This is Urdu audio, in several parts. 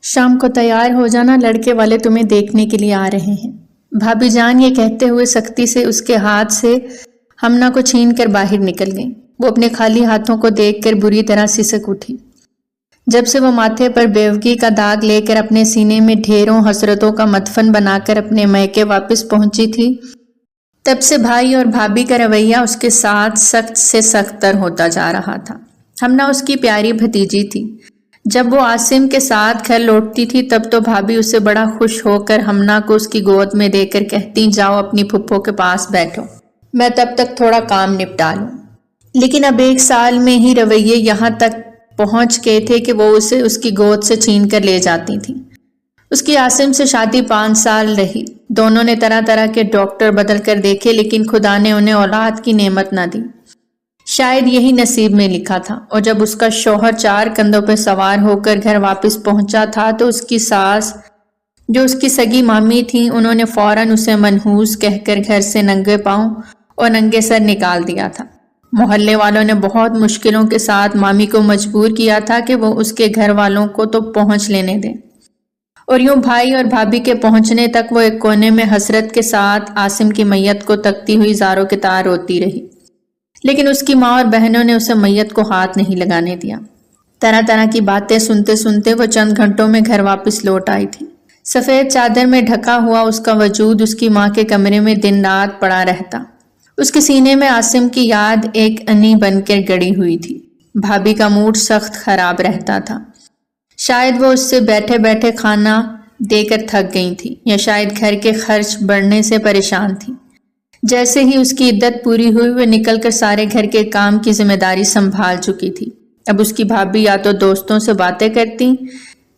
شام کو تیار ہو جانا، لڑکے والے تمہیں دیکھنے کے لیے آ رہے ہیں۔ بھابی جان یہ کہتے ہوئے سختی سے اس کے ہاتھ سے ہمنا کو چھین کر باہر نکل گئیں۔ وہ اپنے خالی ہاتھوں کو دیکھ کر بری طرح سسک اٹھی۔ جب سے وہ ماتھے پر بیوگی کا داغ لے کر اپنے سینے میں ڈھیروں حسرتوں کا مدفن بنا کر اپنے میکے واپس پہنچی تھی، تب سے بھائی اور بھابی کا رویہ اس کے ساتھ سخت سے سخت تر ہوتا جا رہا تھا۔ ہمنا اس کی پیاری بھتیجی تھی۔ جب وہ عاصم کے ساتھ گھر لوٹتی تھی تب تو بھابی اسے بڑا خوش ہو کر ہمنا کو اس کی گود میں دے کر کہتی، جاؤ اپنی پھپھو کے پاس بیٹھو، میں تب تک تھوڑا کام نپٹا لوں۔ لیکن اب 1 سال میں ہی رویے یہاں تک پہنچ گئے تھے کہ وہ اسے اس کی گود سے چھین کر لے جاتی تھیں۔ اس کی عاصم سے شادی 5 سال رہی۔ دونوں نے طرح طرح کے ڈاکٹر بدل کر دیکھے لیکن خدا نے انہیں اولاد کی نعمت نہ دی۔ شاید یہی نصیب میں لکھا تھا۔ اور جب اس کا شوہر 4 کندھوں پہ سوار ہو کر گھر واپس پہنچا تھا تو اس کی ساس، جو اس کی سگی مامی تھیں، انہوں نے فوراً اسے منحوس کہہ کر گھر سے ننگے پاؤں اور ننگے سر نکال دیا تھا۔ محلے والوں نے بہت مشکلوں کے ساتھ مامی کو مجبور کیا تھا کہ وہ اس کے گھر والوں کو تو پہنچ لینے دیں، اور یوں بھائی اور بھابی کے پہنچنے تک وہ ایک کونے میں حسرت کے ساتھ عاصم کی میت کو تکتی ہوئی زاروں کے تار روتی رہی۔ لیکن اس کی ماں اور بہنوں نے اسے میت کو ہاتھ نہیں لگانے دیا۔ طرح طرح کی باتیں سنتے سنتے وہ چند گھنٹوں میں گھر واپس لوٹ آئی تھی۔ سفید چادر میں ڈھکا ہوا اس کا وجود اس کی ماں کے کمرے میں دن رات پڑا رہتا۔ اس کے سینے میں عاصم کی یاد ایک انی بن کر گڑی ہوئی تھی۔ بھابی کا موڈ سخت خراب رہتا تھا۔ شاید وہ اس سے بیٹھے بیٹھے کھانا دے کر تھک گئی تھی، یا شاید گھر کے خرچ بڑھنے سے پریشان تھی۔ جیسے ہی اس کی عدت پوری ہوئی وہ نکل کر سارے گھر کے کام کی ذمہ داری سنبھال چکی تھی۔ اب اس کی بھابی یا تو دوستوں سے باتیں کرتی،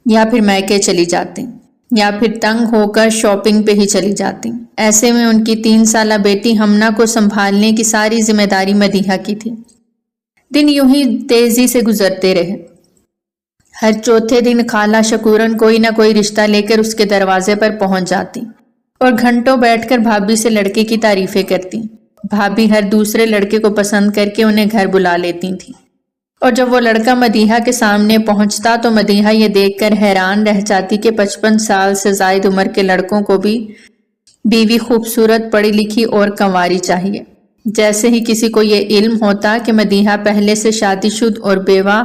یا پھر میکے چلی جاتی، یا پھر تنگ ہو کر شاپنگ پہ ہی چلی جاتی۔ ایسے میں ان کی 3 سالہ بیٹی ہمنا کو سنبھالنے کی ساری ذمہ داری مدیحہ کی تھی۔ دن یوں ہی تیزی سے گزرتے رہے۔ ہر چوتھے دن خالہ شکورن کوئی نہ کوئی رشتہ لے کر اس کے دروازے پر پہنچ جاتی اور گھنٹوں بیٹھ کر بھابی سے لڑکے کی تعریفیں کرتی۔ بھابی ہر دوسرے لڑکے کو پسند کر کے انہیں گھر بلا لیتی تھی، اور جب وہ لڑکا مدیحہ کے سامنے پہنچتا تو مدیحہ یہ دیکھ کر حیران رہ جاتی کہ 55 سال سے زائد عمر کے لڑکوں کو بھی بیوی خوبصورت، پڑھی لکھی اور کنواری چاہیے۔ جیسے ہی کسی کو یہ علم ہوتا کہ مدیحہ پہلے سے شادی شد اور بیوہ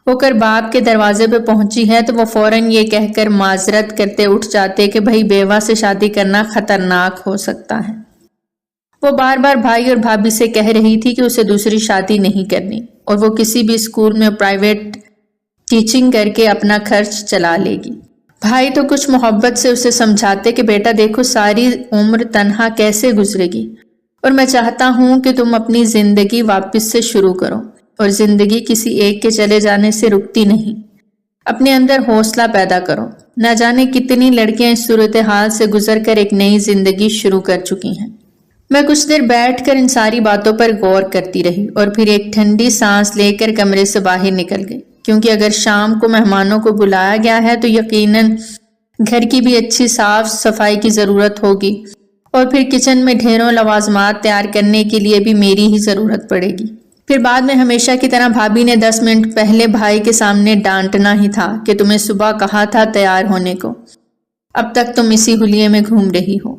ہو کر باپ کے دروازے پہ پہنچی ہے تو وہ فوراً یہ کہہ کر معذرت کرتے اٹھ جاتے کہ بھئی بیوہ سے شادی کرنا خطرناک ہو سکتا ہے۔ وہ بار بار بھائی اور بھابی سے کہہ رہی تھی کہ اسے دوسری شادی نہیں کرنی، اور وہ کسی بھی اسکول میں پرائیویٹ ٹیچنگ کر کے اپنا خرچ چلا لے گی۔ بھائی تو کچھ محبت سے اسے سمجھاتے کہ بیٹا دیکھو ساری عمر تنہا کیسے گزرے گی، اور میں چاہتا ہوں کہ تم اپنی زندگی واپس سے شروع کرو، اور زندگی کسی ایک کے چلے جانے سے رکتی نہیں۔ اپنے اندر حوصلہ پیدا کرو۔ نہ جانے کتنی لڑکیاں اس صورتحال سے گزر کر ایک نئی زندگی شروع کر چکی ہیں۔ میں کچھ دیر بیٹھ کر ان ساری باتوں پر غور کرتی رہی اور پھر ایک ٹھنڈی سانس لے کر کمرے سے باہر نکل گئی، کیونکہ اگر شام کو مہمانوں کو بلایا گیا ہے تو یقیناً گھر کی بھی اچھی صاف صفائی کی ضرورت ہوگی، اور پھر کچن میں ڈھیروں لوازمات تیار کرنے کے لیے بھی میری ہی ضرورت پڑے گی۔ پھر بعد میں ہمیشہ کی طرح بھابی نے 10 منٹ پہلے بھائی کے سامنے ڈانٹنا ہی تھا کہ تمہیں صبح کہا تھا تیار ہونے کو، اب تک تم اسی حلیے میں گھوم رہی ہو۔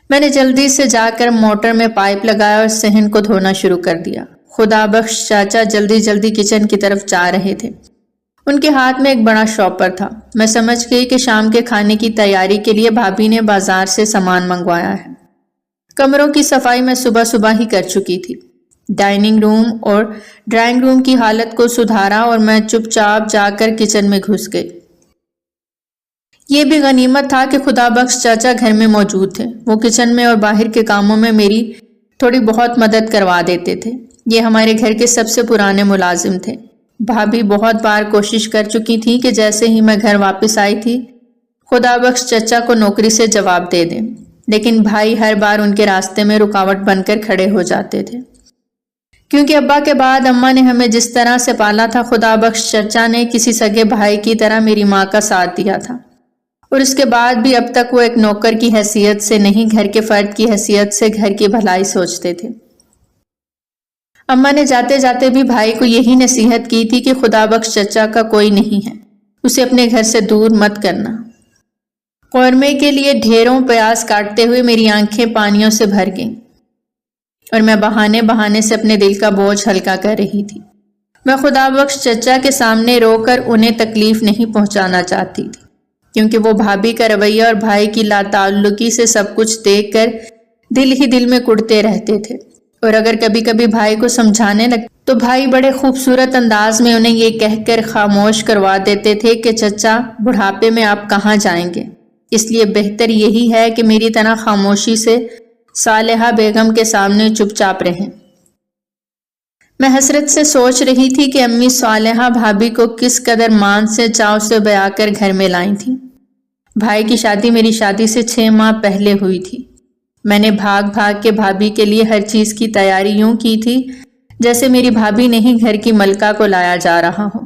میں نے جلدی سے جا کر موٹر میں پائپ لگایا اور صحن کو دھونا شروع کر دیا۔ خدا بخش چاچا جلدی جلدی کچن کی طرف جا رہے تھے۔ ان کے ہاتھ میں ایک بڑا شاپر تھا۔ میں سمجھ گئی کہ شام کے کھانے کی تیاری کے لیے بھابی نے بازار سے سامان منگوایا ہے۔ کمروں کی صفائی میں صبح صبح ہی کر چکی تھی۔ ڈائننگ روم اور ڈرائنگ روم کی حالت کو سدھارا اور میں چپ چاپ جا کر کچن میں گھس گئی۔ یہ بھی غنیمت تھا کہ خدا بخش چاچا گھر میں موجود تھے۔ وہ کچن میں اور باہر کے کاموں میں میری تھوڑی بہت مدد کروا دیتے تھے۔ یہ ہمارے گھر کے سب سے پرانے ملازم تھے۔ بھابی بہت بار کوشش کر چکی تھی کہ جیسے ہی میں گھر واپس آئی تھی خدا بخش چچا کو نوکری سے جواب دے دیں، لیکن بھائی ہر بار ان کے راستے میں رکاوٹ بن کر کھڑے ہو جاتے تھے۔ کیونکہ ابا کے بعد اماں نے ہمیں جس طرح سے پالا تھا، خدا بخش چچا نے کسی سگے بھائی کی طرح میری ماں کا ساتھ دیا تھا، اور اس کے بعد بھی اب تک وہ ایک نوکر کی حیثیت سے نہیں، گھر کے فرد کی حیثیت سے گھر کی بھلائی سوچتے تھے۔ اماں نے جاتے جاتے بھی بھائی کو یہی نصیحت کی تھی کہ خدا بخش چچا کا کوئی نہیں ہے، اسے اپنے گھر سے دور مت کرنا۔ قورمے کے لیے ڈھیروں پیاز کاٹتے ہوئے میری آنکھیں پانیوں سے بھر گئیں اور میں بہانے بہانے سے اپنے دل کا بوجھ ہلکا کر رہی تھی۔ میں خدا بخش چچا کے سامنے رو کر انہیں تکلیف نہیں پہنچانا چاہتی تھی، کیونکہ وہ بھابھی کا رویہ اور بھائی کی لاتعلقی سے سب کچھ دیکھ کر دل ہی دل میں کڑتے رہتے تھے، اور اگر کبھی کبھی بھائی کو سمجھانے لگتے تو بھائی بڑے خوبصورت انداز میں انہیں یہ کہہ کر خاموش کروا دیتے تھے کہ چچا بڑھاپے میں آپ کہاں جائیں گے، اس لیے بہتر یہی ہے کہ میری طرح خاموشی سے صالحہ بیگم کے سامنے چپ چاپ رہیں۔ میں حسرت سے سوچ رہی تھی کہ امی صالحہ بھابھی کو کس قدر مان سے چاو سے بیا کر گھر میں لائی تھیں۔ بھائی کی شادی میری شادی سے 6 ماہ پہلے ہوئی تھی۔ میں نے بھاگ بھاگ کے بھابھی کے لیے ہر چیز کی تیاری یوں کی تھی جیسے میری بھابھی نہیں گھر کی ملکہ کو لایا جا رہا ہو۔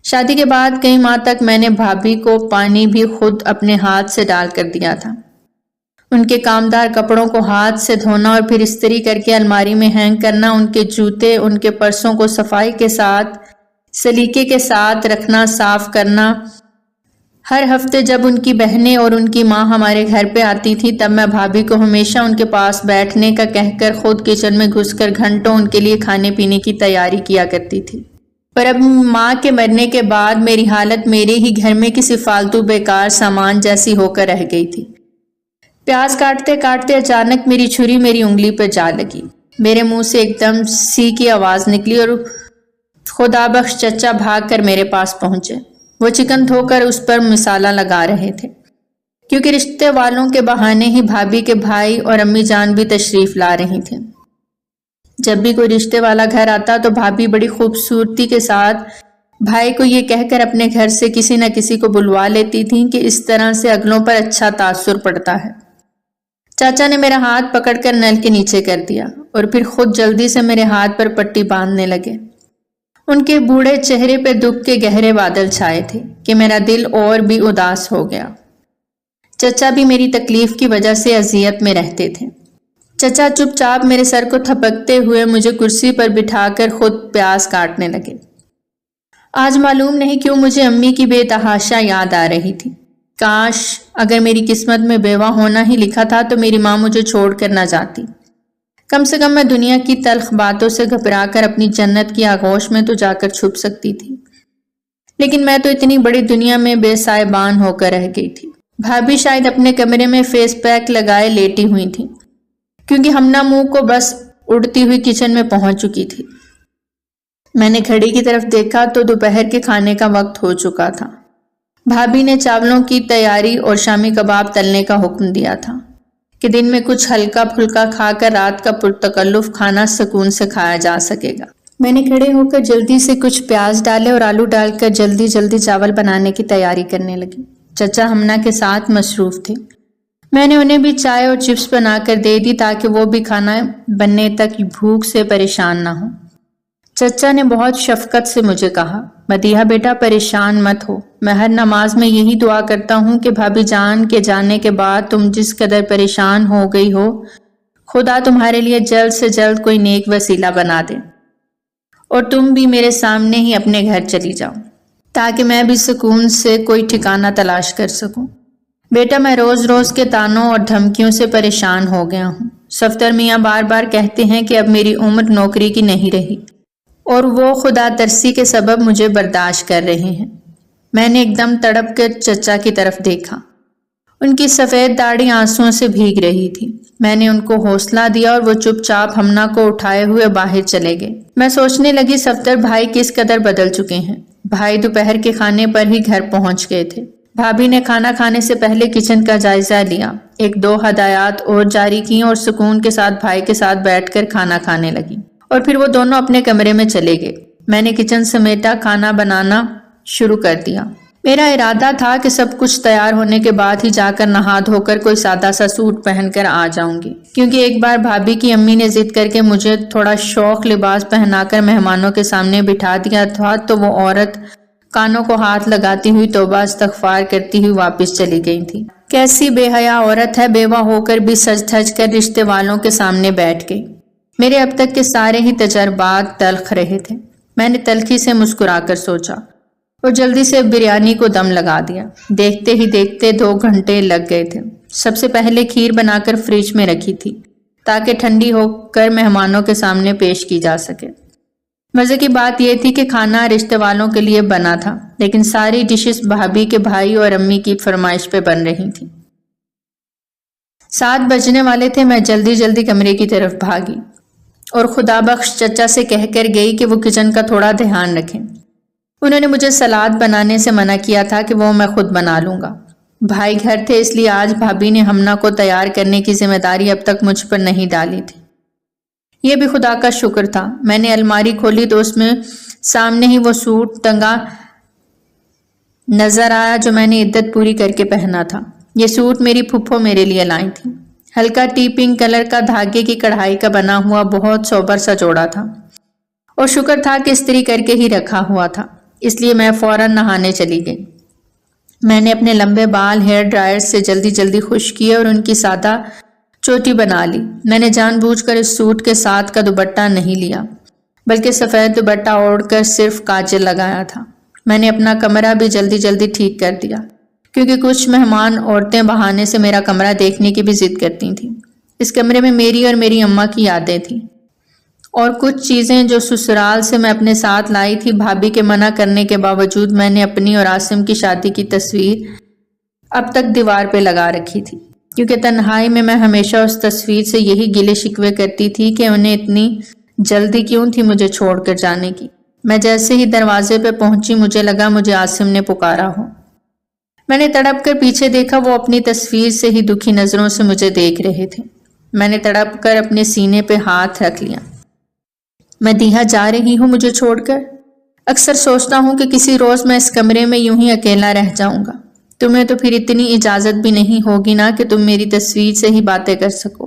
شادی کے بعد کئی ماہ تک میں نے بھابھی کو پانی بھی خود اپنے ہاتھ سے ڈال کر دیا تھا۔ ان کے کامدار کپڑوں کو ہاتھ سے دھونا اور پھر استری کر کے الماری میں ہینگ کرنا، ان کے جوتے، ان کے پرسوں کو صفائی کے ساتھ سلیقے کے ساتھ رکھنا، صاف کرنا۔ ہر ہفتے جب ان کی بہنیں اور ان کی ماں ہمارے گھر پہ آتی تھی تب میں بھابھی کو ہمیشہ ان کے پاس بیٹھنے کا کہہ کر خود کچن میں گھس کر گھنٹوں ان کے لیے کھانے پینے کی تیاری کیا کرتی تھی۔ پر اب ماں کے مرنے کے بعد میری حالت میرے ہی گھر میں کسی فالتو بیکار سامان جیسی ہو کر رہ گئی تھی۔ پیاز کاٹتے کاٹتے اچانک میری چھری میری انگلی پہ جا لگی، میرے منہ سے ایک دم سی کی آواز نکلی اور خدا بخش چچا بھاگ کر میرے پاس پہنچے۔ وہ چکن دھو کر اس پر مسالہ لگا رہے تھے، کیونکہ رشتے والوں کے بہانے ہی بھابھی کے بھائی اور امی جان بھی تشریف لا رہی تھے۔ جب بھی کوئی رشتے والا گھر آتا تو بھابھی بڑی خوبصورتی کے ساتھ بھائی کو یہ کہہ کر اپنے گھر سے کسی نہ کسی کو بلوا لیتی تھیں کہ اس طرح سے اگلوں پر اچھا تاثر پڑتا ہے۔ چاچا نے میرا ہاتھ پکڑ کر نل کے نیچے کر دیا اور پھر خود جلدی سے میرے ہاتھ پر پٹی باندھنے لگے۔ ان کے بوڑھے چہرے پہ دکھ کے گہرے بادل چھائے تھے کہ میرا دل اور بھی اداس ہو گیا۔ چچا بھی میری تکلیف کی وجہ سے اذیت میں رہتے تھے۔ چچا چپ چاپ میرے سر کو تھپکتے ہوئے مجھے کرسی پر بٹھا کر خود پیاز کاٹنے لگے۔ آج معلوم نہیں کیوں مجھے امی کی بے تحاشا یاد آ رہی تھی۔ کاش اگر میری قسمت میں بیوہ ہونا ہی لکھا تھا تو میری ماں مجھے چھوڑ کر نہ جاتی۔ کم سے کم میں دنیا کی تلخ باتوں سے گھبرا کر اپنی جنت کی آغوش میں تو جا کر چھپ سکتی تھی، لیکن میں تو اتنی بڑی دنیا میں بے سائبان ہو کر رہ گئی تھی۔ بھابھی شاید اپنے کمرے میں فیس پیک لگائے لیٹی ہوئی تھی، کیونکہ ہمنا منہ کو بس اڑتی ہوئی کچن میں پہنچ چکی تھی۔ میں نے گھڑی کی طرف دیکھا تو دوپہر کے کھانے کا وقت ہو چکا تھا۔ بھابھی نے چاولوں کی تیاری اور شامی کباب تلنے کا حکم دیا تھا کہ دن میں کچھ ہلکا پھلکا کھا کر رات کا پرتکلف کھانا سکون سے کھایا جا سکے گا۔ میں نے کھڑے ہو کر جلدی سے کچھ پیاز ڈالے اور آلو ڈال کر جلدی جلدی چاول بنانے کی تیاری کرنے لگی۔ چچا ہمنا کے ساتھ مصروف تھے۔ میں نے انہیں بھی چائے اور چپس بنا کر دے دی تاکہ وہ بھی کھانا بننے تک بھوک سے پریشان نہ ہو۔ چچا نے بہت شفقت سے مجھے کہا، مدیحہ بیٹا پریشان مت ہو، میں ہر نماز میں یہی دعا کرتا ہوں کہ بھابھی جان کے جانے کے بعد تم جس قدر پریشان ہو گئی ہو خدا تمہارے لیے جلد سے جلد کوئی نیک وسیلہ بنا دے اور تم بھی میرے سامنے ہی اپنے گھر چلی جاؤ تاکہ میں بھی سکون سے کوئی ٹھکانہ تلاش کر سکوں۔ بیٹا میں روز روز کے تانوں اور دھمکیوں سے پریشان ہو گیا ہوں۔ صفدر میاں بار بار کہتے ہیں کہ اب میری عمر نوکری کی نہیں رہی اور وہ خدا ترسی کے سبب مجھے برداشت کر رہے ہیں۔ میں نے ایک دم تڑپ کر چچا کی طرف دیکھا۔ ان کی سفید داڑھی آنسوؤں سے بھیگ رہی تھی۔ میں نے ان کو حوصلہ دیا اور وہ چپ چاپ ہمنا کو اٹھائے ہوئے باہر چلے گئے۔ میں سوچنے لگی صفدر بھائی کس قدر بدل چکے ہیں۔ بھائی دوپہر کے کھانے پر ہی گھر پہنچ گئے تھے۔ بھابھی نے کھانا کھانے سے پہلے کچن کا جائزہ لیا، 1-2 ہدایات اور جاری کی اور سکون کے ساتھ بھائی کے ساتھ بیٹھ کر کھانا کھانے لگی، اور پھر وہ دونوں اپنے کمرے میں چلے گئے۔ میں نے کچن سمیٹا، کھانا بنانا شروع کر دیا۔ میرا ارادہ تھا کہ سب کچھ تیار ہونے کے بعد ہی جا کر نہا دھو کر کوئی سادہ سا سوٹ پہن کر آ جاؤں گی، کیونکہ ایک بار بھابھی کی امی نے ضد کر کے مجھے تھوڑا شوق لباس پہنا کر مہمانوں کے سامنے بٹھا دیا تھا تو وہ عورت کانوں کو ہاتھ لگاتی ہوئی توبہ استغفار کرتی ہوئی واپس چلی گئی تھی۔ کیسی بے حیا عورت ہے، بیوہ ہو کر بھی سج دھج کر رشتے والوں کے سامنے بیٹھ گئی۔ میرے اب تک کے سارے ہی تجربات تلخ رہے تھے۔ میں نے تلخی سے مسکرا کر سوچا، اور جلدی سے بریانی کو دم لگا دیا۔ دیکھتے ہی دیکھتے 2 گھنٹے لگ گئے تھے۔ سب سے پہلے کھیر بنا کر فریج میں رکھی تھی تاکہ ٹھنڈی ہو کر مہمانوں کے سامنے پیش کی جا سکے۔ مزے کی بات یہ تھی کہ کھانا رشتے والوں کے لیے بنا تھا، لیکن ساری ڈشز بھابھی کے بھائی اور امی کی فرمائش پہ بن رہی تھیں۔ 7 بجنے والے تھے۔ میں جلدی جلدی کمرے کی طرف بھاگی اور خدا بخش چچا سے کہہ کر گئی کہ وہ کچن کا تھوڑا دھیان رکھیں۔ انہوں نے مجھے سلاد بنانے سے منع کیا تھا کہ وہ میں خود بنا لوں گا۔ بھائی گھر تھے، اس لیے آج بھابھی نے ہمنا کو تیار کرنے کی ذمہ داری اب تک مجھ پر نہیں ڈالی تھی۔ یہ بھی خدا کا شکر تھا۔ میں نے الماری کھولی تو اس میں سامنے ہی وہ سوٹ ٹنگا نظر آیا جو میں نے عدت پوری کر کے پہنا تھا۔ یہ سوٹ میری پھپھو میرے لیے لائی تھی۔ ہلکا ٹی پنک کلر کا دھاگے کی کڑھائی کا بنا ہوا بہت سوبر سا جوڑا تھا، اور شکر تھا کہ استری کر کے ہی رکھا ہوا تھا، اس لیے میں فوراً نہانے چلی گئی۔ میں نے اپنے لمبے بال ہیئر ڈرائر سے جلدی جلدی خشک کیے اور ان کی سادہ چوٹی بنا لی۔ میں نے جان بوجھ کر اس سوٹ کے ساتھ کا دوپٹہ نہیں لیا، بلکہ سفید دوپٹہ اوڑھ کر صرف کاجل لگایا تھا۔ میں نے اپنا کمرہ بھی جلدی جلدی ٹھیک کر دیا، کیونکہ کچھ مہمان عورتیں بہانے سے میرا کمرہ دیکھنے کی بھی ضد کرتی تھیں۔ اس کمرے میں میری اور میری اماں کی یادیں تھیں، اور کچھ چیزیں جو سسرال سے میں اپنے ساتھ لائی تھی۔ بھابھی کے منع کرنے کے باوجود میں نے اپنی اور عاصم کی شادی کی تصویر اب تک دیوار پہ لگا رکھی تھی، کیونکہ تنہائی میں ہمیشہ اس تصویر سے یہی گلے شکوے کرتی تھی کہ انہیں اتنی جلدی کیوں تھی مجھے چھوڑ کر جانے کی۔ میں جیسے ہی دروازے پہ پہنچی مجھے لگا مجھے عاصم نے پکارا ہو۔ میں نے تڑپ کر پیچھے دیکھا، وہ اپنی تصویر سے ہی دکھی نظروں سے مجھے دیکھ رہے تھے۔ میں نے تڑپ کر اپنے سینے پہ ہاتھ رکھ لیا۔ میں دیہا جا رہی ہوں مجھے چھوڑ کر؟ اکثر سوچتا ہوں کہ کسی روز میں اس کمرے میں یوں ہی اکیلا رہ جاؤں گا۔ تمہیں تو پھر اتنی اجازت بھی نہیں ہوگی نا کہ تم میری تصویر سے ہی باتیں کر سکو،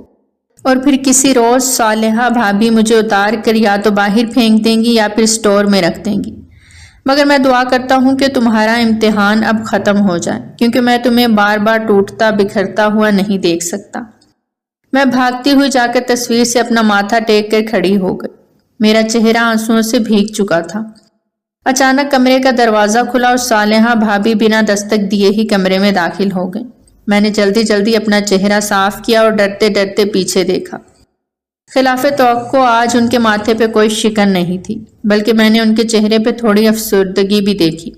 اور پھر کسی روز صالحہ بھابھی مجھے اتار کر یا تو باہر پھینک دیں گی یا پھر اسٹور میں رکھ دیں گی۔ مگر میں دعا کرتا ہوں کہ تمہارا امتحان اب ختم ہو جائے، کیونکہ میں تمہیں بار بار ٹوٹتا بکھرتا ہوا نہیں دیکھ سکتا۔ میں بھاگتی ہوئی جا کر تصویر سے اپنا ماتھا ٹیک کر کھڑی ہو گئی۔ میرا چہرہ آنسوؤں سے بھیگ چکا تھا۔ اچانک کمرے کا دروازہ کھلا اور صالحہ بھابھی بنا دستک دیے ہی کمرے میں داخل ہو گئی۔ میں نے جلدی جلدی اپنا چہرہ صاف کیا اور ڈرتے ڈرتے پیچھے دیکھا۔ خلاف توقع آج ان کے ماتھے پہ کوئی شکن نہیں تھی، بلکہ میں نے ان کے چہرے پہ تھوڑی افسردگی بھی دیکھی۔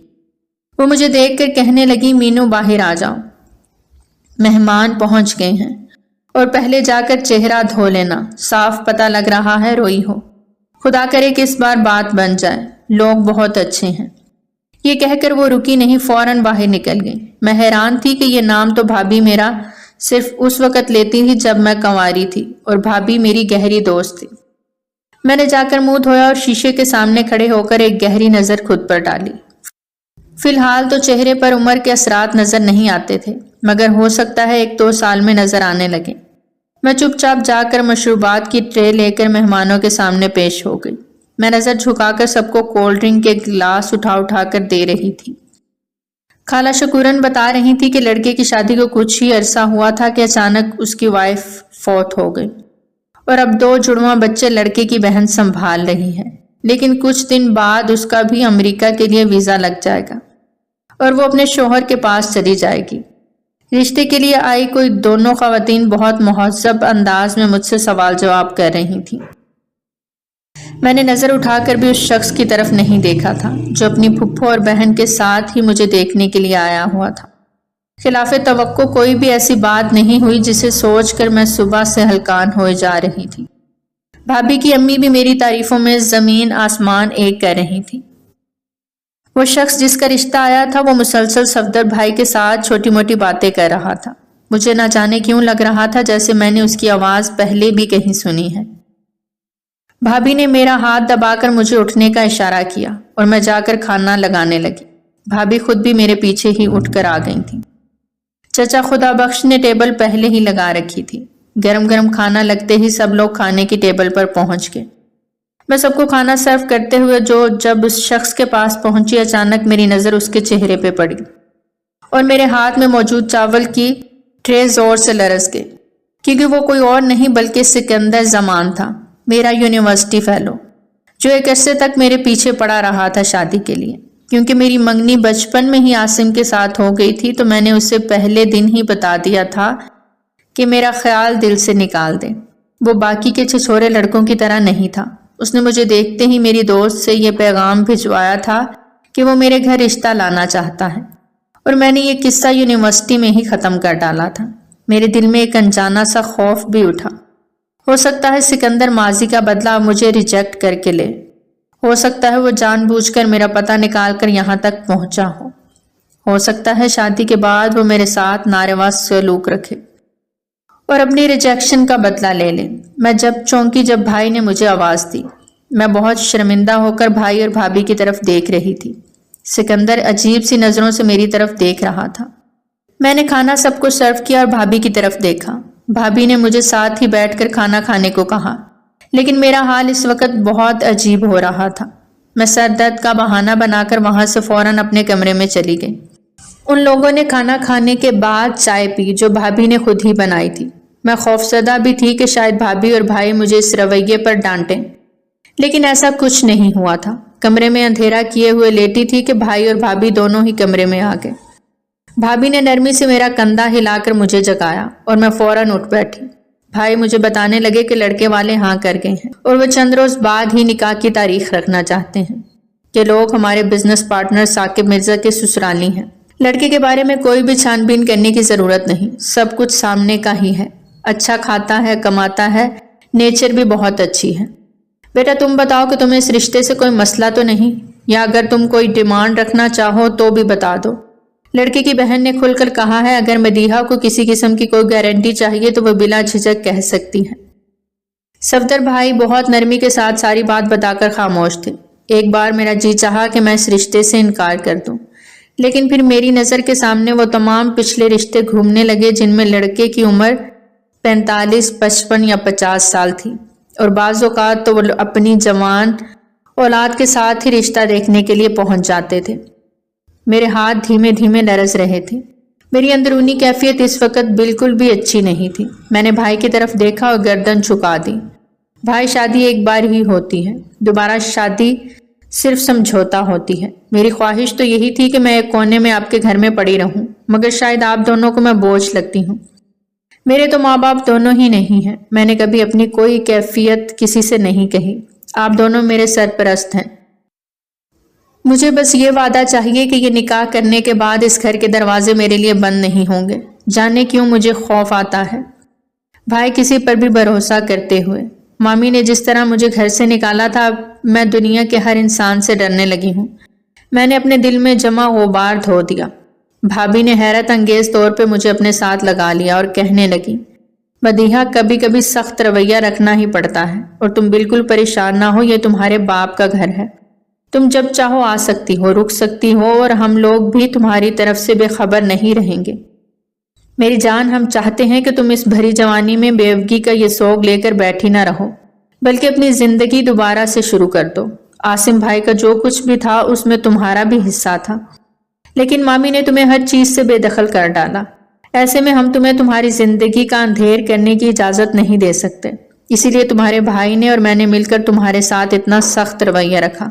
وہ مجھے دیکھ کر کہنے لگی، مینو باہر آ جاؤ، مہمان پہنچ گئے ہیں، اور پہلے جا کر چہرہ دھو لینا، صاف پتہ لگ رہا ہے روئی ہو۔ خدا کرے کہ اس بار بات بن جائے، لوگ بہت اچھے ہیں۔ یہ کہہ کر وہ رکی نہیں، فوراً باہر نکل گئی۔ میں حیران تھی کہ یہ نام تو بھابھی میرا صرف اس وقت لیتی تھی جب میں کنواری تھی، اور بھابھی میری گہری دوست تھی۔ میں نے جا کر منہ دھویا اور شیشے کے سامنے کھڑے ہو کر ایک گہری نظر خود پر ڈالی۔ فی الحال تو چہرے پر عمر کے اثرات نظر نہیں آتے تھے، مگر ہو سکتا ہے 1-2 سال میں نظر آنے لگے۔ میں چپ چاپ جا کر مشروبات کی ٹرے لے کر مہمانوں کے سامنے پیش ہو گئی۔ میں نظر جھکا کر سب کو کولڈ ڈرنک کے گلاس اٹھا کر دے رہی تھی۔ خالہ شکورن بتا رہی تھی کہ لڑکے کی شادی کو کچھ ہی عرصہ ہوا تھا کہ اچانک اس کی وائف فوت ہو گئی، اور اب 2 جڑواں بچے لڑکے کی بہن سنبھال رہی ہے، لیکن کچھ دن بعد اس کا بھی امریکہ کے لیے ویزا لگ جائے گا اور وہ اپنے شوہر کے پاس چلی جائے گی۔ رشتے کے لیے آئی کوئی دونوں خواتین بہت مہذب انداز میں مجھ سے سوال جواب کر رہی تھیں۔ میں نے نظر اٹھا کر بھی اس شخص کی طرف نہیں دیکھا تھا جو اپنی پھپھو اور بہن کے ساتھ ہی مجھے دیکھنے کے لیے آیا ہوا تھا۔ خلاف توقع کوئی بھی ایسی بات نہیں ہوئی جسے سوچ کر میں صبح سے ہلکان ہوئے جا رہی تھی۔ بھابھی کی امی بھی میری تعریفوں میں زمین آسمان ایک کر رہی تھی۔ وہ شخص جس کا رشتہ آیا تھا وہ مسلسل صفدر بھائی کے ساتھ چھوٹی موٹی باتیں کر رہا تھا۔ مجھے نہ جانے کیوں لگ رہا تھا جیسے میں نے اس کی آواز پہلے بھی کہیں سنی ہے۔ بھابھی نے میرا ہاتھ دبا کر مجھے اٹھنے کا اشارہ کیا اور میں جا کر کھانا لگانے لگی۔ بھابھی خود بھی میرے پیچھے ہی اٹھ کر آ گئی تھی۔ چچا خدا بخش نے ٹیبل پہلے ہی لگا رکھی تھی۔ گرم گرم کھانا لگتے ہی سب لوگ کھانے کی ٹیبل پر پہنچ گئے۔ میں سب کو کھانا سرو کرتے ہوئے جب اس شخص کے پاس پہنچی، اچانک میری نظر اس کے چہرے پہ پڑی اور میرے ہاتھ میں موجود چاول کی ٹرے زور سے لرز گئی، کیونکہ وہ کوئی اور نہیں بلکہ سکندر زمان تھا، میرا یونیورسٹی فیلو، جو ایک عرصے تک میرے پیچھے پڑا رہا تھا شادی کے لیے۔ کیونکہ میری منگنی بچپن میں ہی عاصم کے ساتھ ہو گئی تھی تو میں نے اسے پہلے دن ہی بتا دیا تھا کہ میرا خیال دل سے نکال دے۔ وہ باقی کے چھچورے لڑکوں کی طرح نہیں تھا۔ اس نے مجھے دیکھتے ہی میری دوست سے یہ پیغام بھجوایا تھا کہ وہ میرے گھر رشتہ لانا چاہتا ہے، اور میں نے یہ قصہ یونیورسٹی میں ہی ختم کر ڈالا تھا۔ میرے دل میں ایک انجانا سا خوف بھی اٹھا۔ ہو سکتا ہے سکندر ماضی کا بدلہ اب مجھے ریجیکٹ کر کے لے۔ ہو سکتا ہے وہ جان بوجھ کر میرا پتہ نکال کر یہاں تک پہنچا ہو سکتا ہے شادی کے بعد وہ میرے ساتھ ناروا سلوک رکھے اور اپنی ریجیکشن کا بدلہ لے لے۔ میں جب چونکی جب بھائی نے مجھے آواز دی۔ میں بہت شرمندہ ہو کر بھائی اور بھابھی کی طرف دیکھ رہی تھی۔ سکندر عجیب سی نظروں سے میری طرف دیکھ رہا تھا۔ میں نے کھانا سب کو سرو کیا اور بھابھی کی طرف دیکھا۔ بھابھی نے مجھے ساتھ ہی بیٹھ کر کھانا کھانے کو کہا، لیکن میرا حال اس وقت بہت عجیب ہو رہا تھا۔ میں سر درد کا بہانہ بنا کر وہاں سے فوراً اپنے کمرے میں چلی گئی۔ ان لوگوں نے کھانا کھانے کے بعد چائے پی جو بھابھی نے خود ہی بنائی تھی۔ میں خوفزدہ بھی تھی کہ شاید بھابھی اور بھائی مجھے اس رویے پر ڈانٹیں، لیکن ایسا کچھ نہیں ہوا تھا۔ کمرے میں اندھیرا کیے ہوئے لیٹی تھی کہ بھائی اور بھابھی دونوں ہی کمرے میں آ گئے۔ بھابھی نے نرمی سے میرا کندھا ہلا کر مجھے جگایا اور میں فوراً اٹھ بیٹھی۔ بھائی مجھے بتانے لگے کہ لڑکے والے ہاں کر گئے ہیں اور وہ چند روز بعد ہی نکاح کی تاریخ رکھنا چاہتے ہیں۔ کہ لوگ ہمارے بزنس پارٹنر ثاقب مرزا کے سسرالی ہیں۔ لڑکے کے بارے میں کوئی بھی چھان بین کرنے کی ضرورت نہیں، سب کچھ سامنے کا ہی ہے۔ اچھا کھاتا ہے، کماتا ہے، نیچر بھی بہت اچھی ہے۔ بیٹا تم بتاؤ کہ تمہیں اس رشتے سے کوئی مسئلہ تو نہیں، یا اگر تم کوئی ڈیمانڈ رکھنا چاہو تو بھی بتا دو۔ لڑکے کی بہن نے کھل کر کہا ہے اگر مدیحہ کو کسی قسم کی کوئی گارنٹی چاہیے تو وہ بلا جھجک کہہ سکتی ہے۔ صفدر بھائی بہت نرمی کے ساتھ ساری بات بتا کر خاموش تھے۔ ایک بار میرا جی چاہا کہ میں اس رشتے سے انکار کر دوں، لیکن پھر میری نظر کے سامنے وہ تمام پچھلے رشتے گھومنے لگے جن میں لڑکے کی عمر 45، 55 یا 50 سال تھی، اور بعض اوقات تو وہ اپنی جوان اولاد کے ساتھ ہی رشتہ دیکھنے کے لیے پہنچ جاتے تھے۔ میرے ہاتھ دھیمے دھیمے لرز رہے تھے۔ میری اندرونی کیفیت اس وقت بالکل بھی اچھی نہیں تھی۔ میں نے بھائی کی طرف دیکھا اور گردن جھکا دی۔ بھائی شادی ایک بار ہی ہوتی ہے، دوبارہ شادی صرف سمجھوتا ہوتی ہے۔ میری خواہش تو یہی تھی کہ میں ایک کونے میں آپ کے گھر میں پڑی رہوں، مگر شاید آپ دونوں کو میں بوجھ لگتی ہوں۔ میرے تو ماں باپ دونوں ہی نہیں ہیں۔ میں نے کبھی اپنی کوئی کیفیت کسی سے نہیں کہی۔ آپ دونوں میرے سرپرست ہیں۔ مجھے بس یہ وعدہ چاہیے کہ یہ نکاح کرنے کے بعد اس گھر کے دروازے میرے لیے بند نہیں ہوں گے۔ جانے کیوں مجھے خوف آتا ہے۔ بھائی کسی پر بھی بھروسہ کرتے ہوئے۔ مامی نے جس طرح مجھے گھر سے نکالا تھا، اب میں دنیا کے ہر انسان سے ڈرنے لگی ہوں۔ میں نے اپنے دل میں جمع غبار دھو دیا۔ بھابھی نے حیرت انگیز طور پہ مجھے اپنے ساتھ لگا لیا اور کہنے لگی، مدیحہ کبھی کبھی سخت رویہ رکھنا ہی پڑتا ہے، اور تم بالکل پریشان نہ ہو، یہ تمہارے باپ کا گھر ہے۔ تم جب چاہو آ سکتی ہو، رک سکتی ہو، اور ہم لوگ بھی تمہاری طرف سے بے خبر نہیں رہیں گے۔ میری جان، ہم چاہتے ہیں کہ تم اس بھری جوانی میں بیوگی کا یہ سوگ لے کر بیٹھی نہ رہو، بلکہ اپنی زندگی دوبارہ سے شروع کر دو۔ عاصم بھائی کا جو کچھ بھی تھا اس میں تمہارا بھی حصہ تھا، لیکن مامی نے تمہیں ہر چیز سے بے دخل کر ڈالا۔ ایسے میں ہم تمہیں تمہاری زندگی کا اندھیر کرنے کی اجازت نہیں دے سکتے۔ اسی لیے تمہارے بھائی نے اور میں نے مل کر تمہارے ساتھ اتنا سخت رویہ رکھا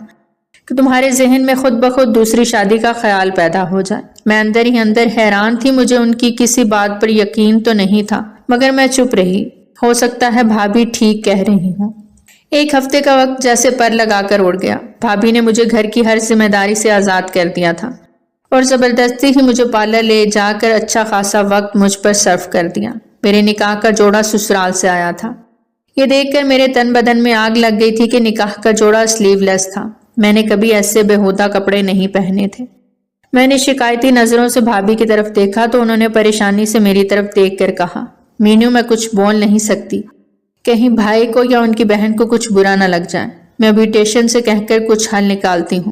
کہ تمہارے ذہن میں خود بخود دوسری شادی کا خیال پیدا ہو جائے۔ میں اندر ہی اندر حیران تھی، مجھے ان کی کسی بات پر یقین تو نہیں تھا، مگر میں چپ رہی۔ ہو سکتا ہے بھابھی ٹھیک کہہ رہی ہوں۔ ایک ہفتے کا وقت جیسے پر لگا کر اڑ گیا۔ بھابھی نے مجھے گھر کی ہر ذمہ داری سے آزاد کر دیا تھا اور زبردستی ہی مجھے پارلر لے جا کر اچھا خاصا وقت مجھ پر صرف کر دیا۔ میرے نکاح کا جوڑا سسرال سے آیا تھا۔ یہ دیکھ کر میرے تن بدن میں آگ لگ گئی تھی کہ نکاح کا جوڑا سلیو لیس تھا۔ میں نے کبھی ایسے بےہودہ کپڑے نہیں پہنے تھے۔ میں نے شکایتی نظروں سے بھابھی کی طرف دیکھا تو انہوں نے پریشانی سے میری طرف دیکھ کر کہا، مینو میں کچھ بول نہیں سکتی، کہیں بھائی کو یا ان کی بہن کو کچھ برا نہ لگ جائے۔ میں بیوٹیشین سے کہہ کر کچھ حل نکالتی ہوں،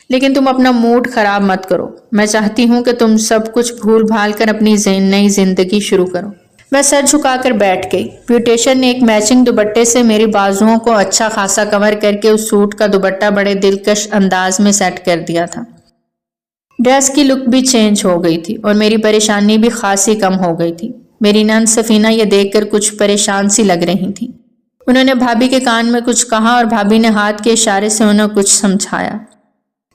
لیکن تم اپنا موڈ خراب مت کرو۔ میں چاہتی ہوں کہ تم سب کچھ بھول بھال کر اپنی نئی زندگی شروع کرو۔ میں سر جھکا کر بیٹھ گئی۔ بیوٹیشین نے ایک میچنگ دوپٹے سے میری بازوؤں کو اچھا خاصا کور کر کے اس سوٹ کا دوپٹہ بڑے دلکش انداز میں سیٹ کر دیا تھا۔ ڈریس کی لک بھی چینج ہو گئی تھی اور میری پریشانی بھی خاصی کم ہو گئی تھی۔ میری نند سفینہ یہ دیکھ کر کچھ پریشان سی لگ رہی تھی۔ انہوں نے بھابھی کے کان میں کچھ کہا اور بھابھی نے ہاتھ کے اشارے سے انہیں کچھ سمجھایا۔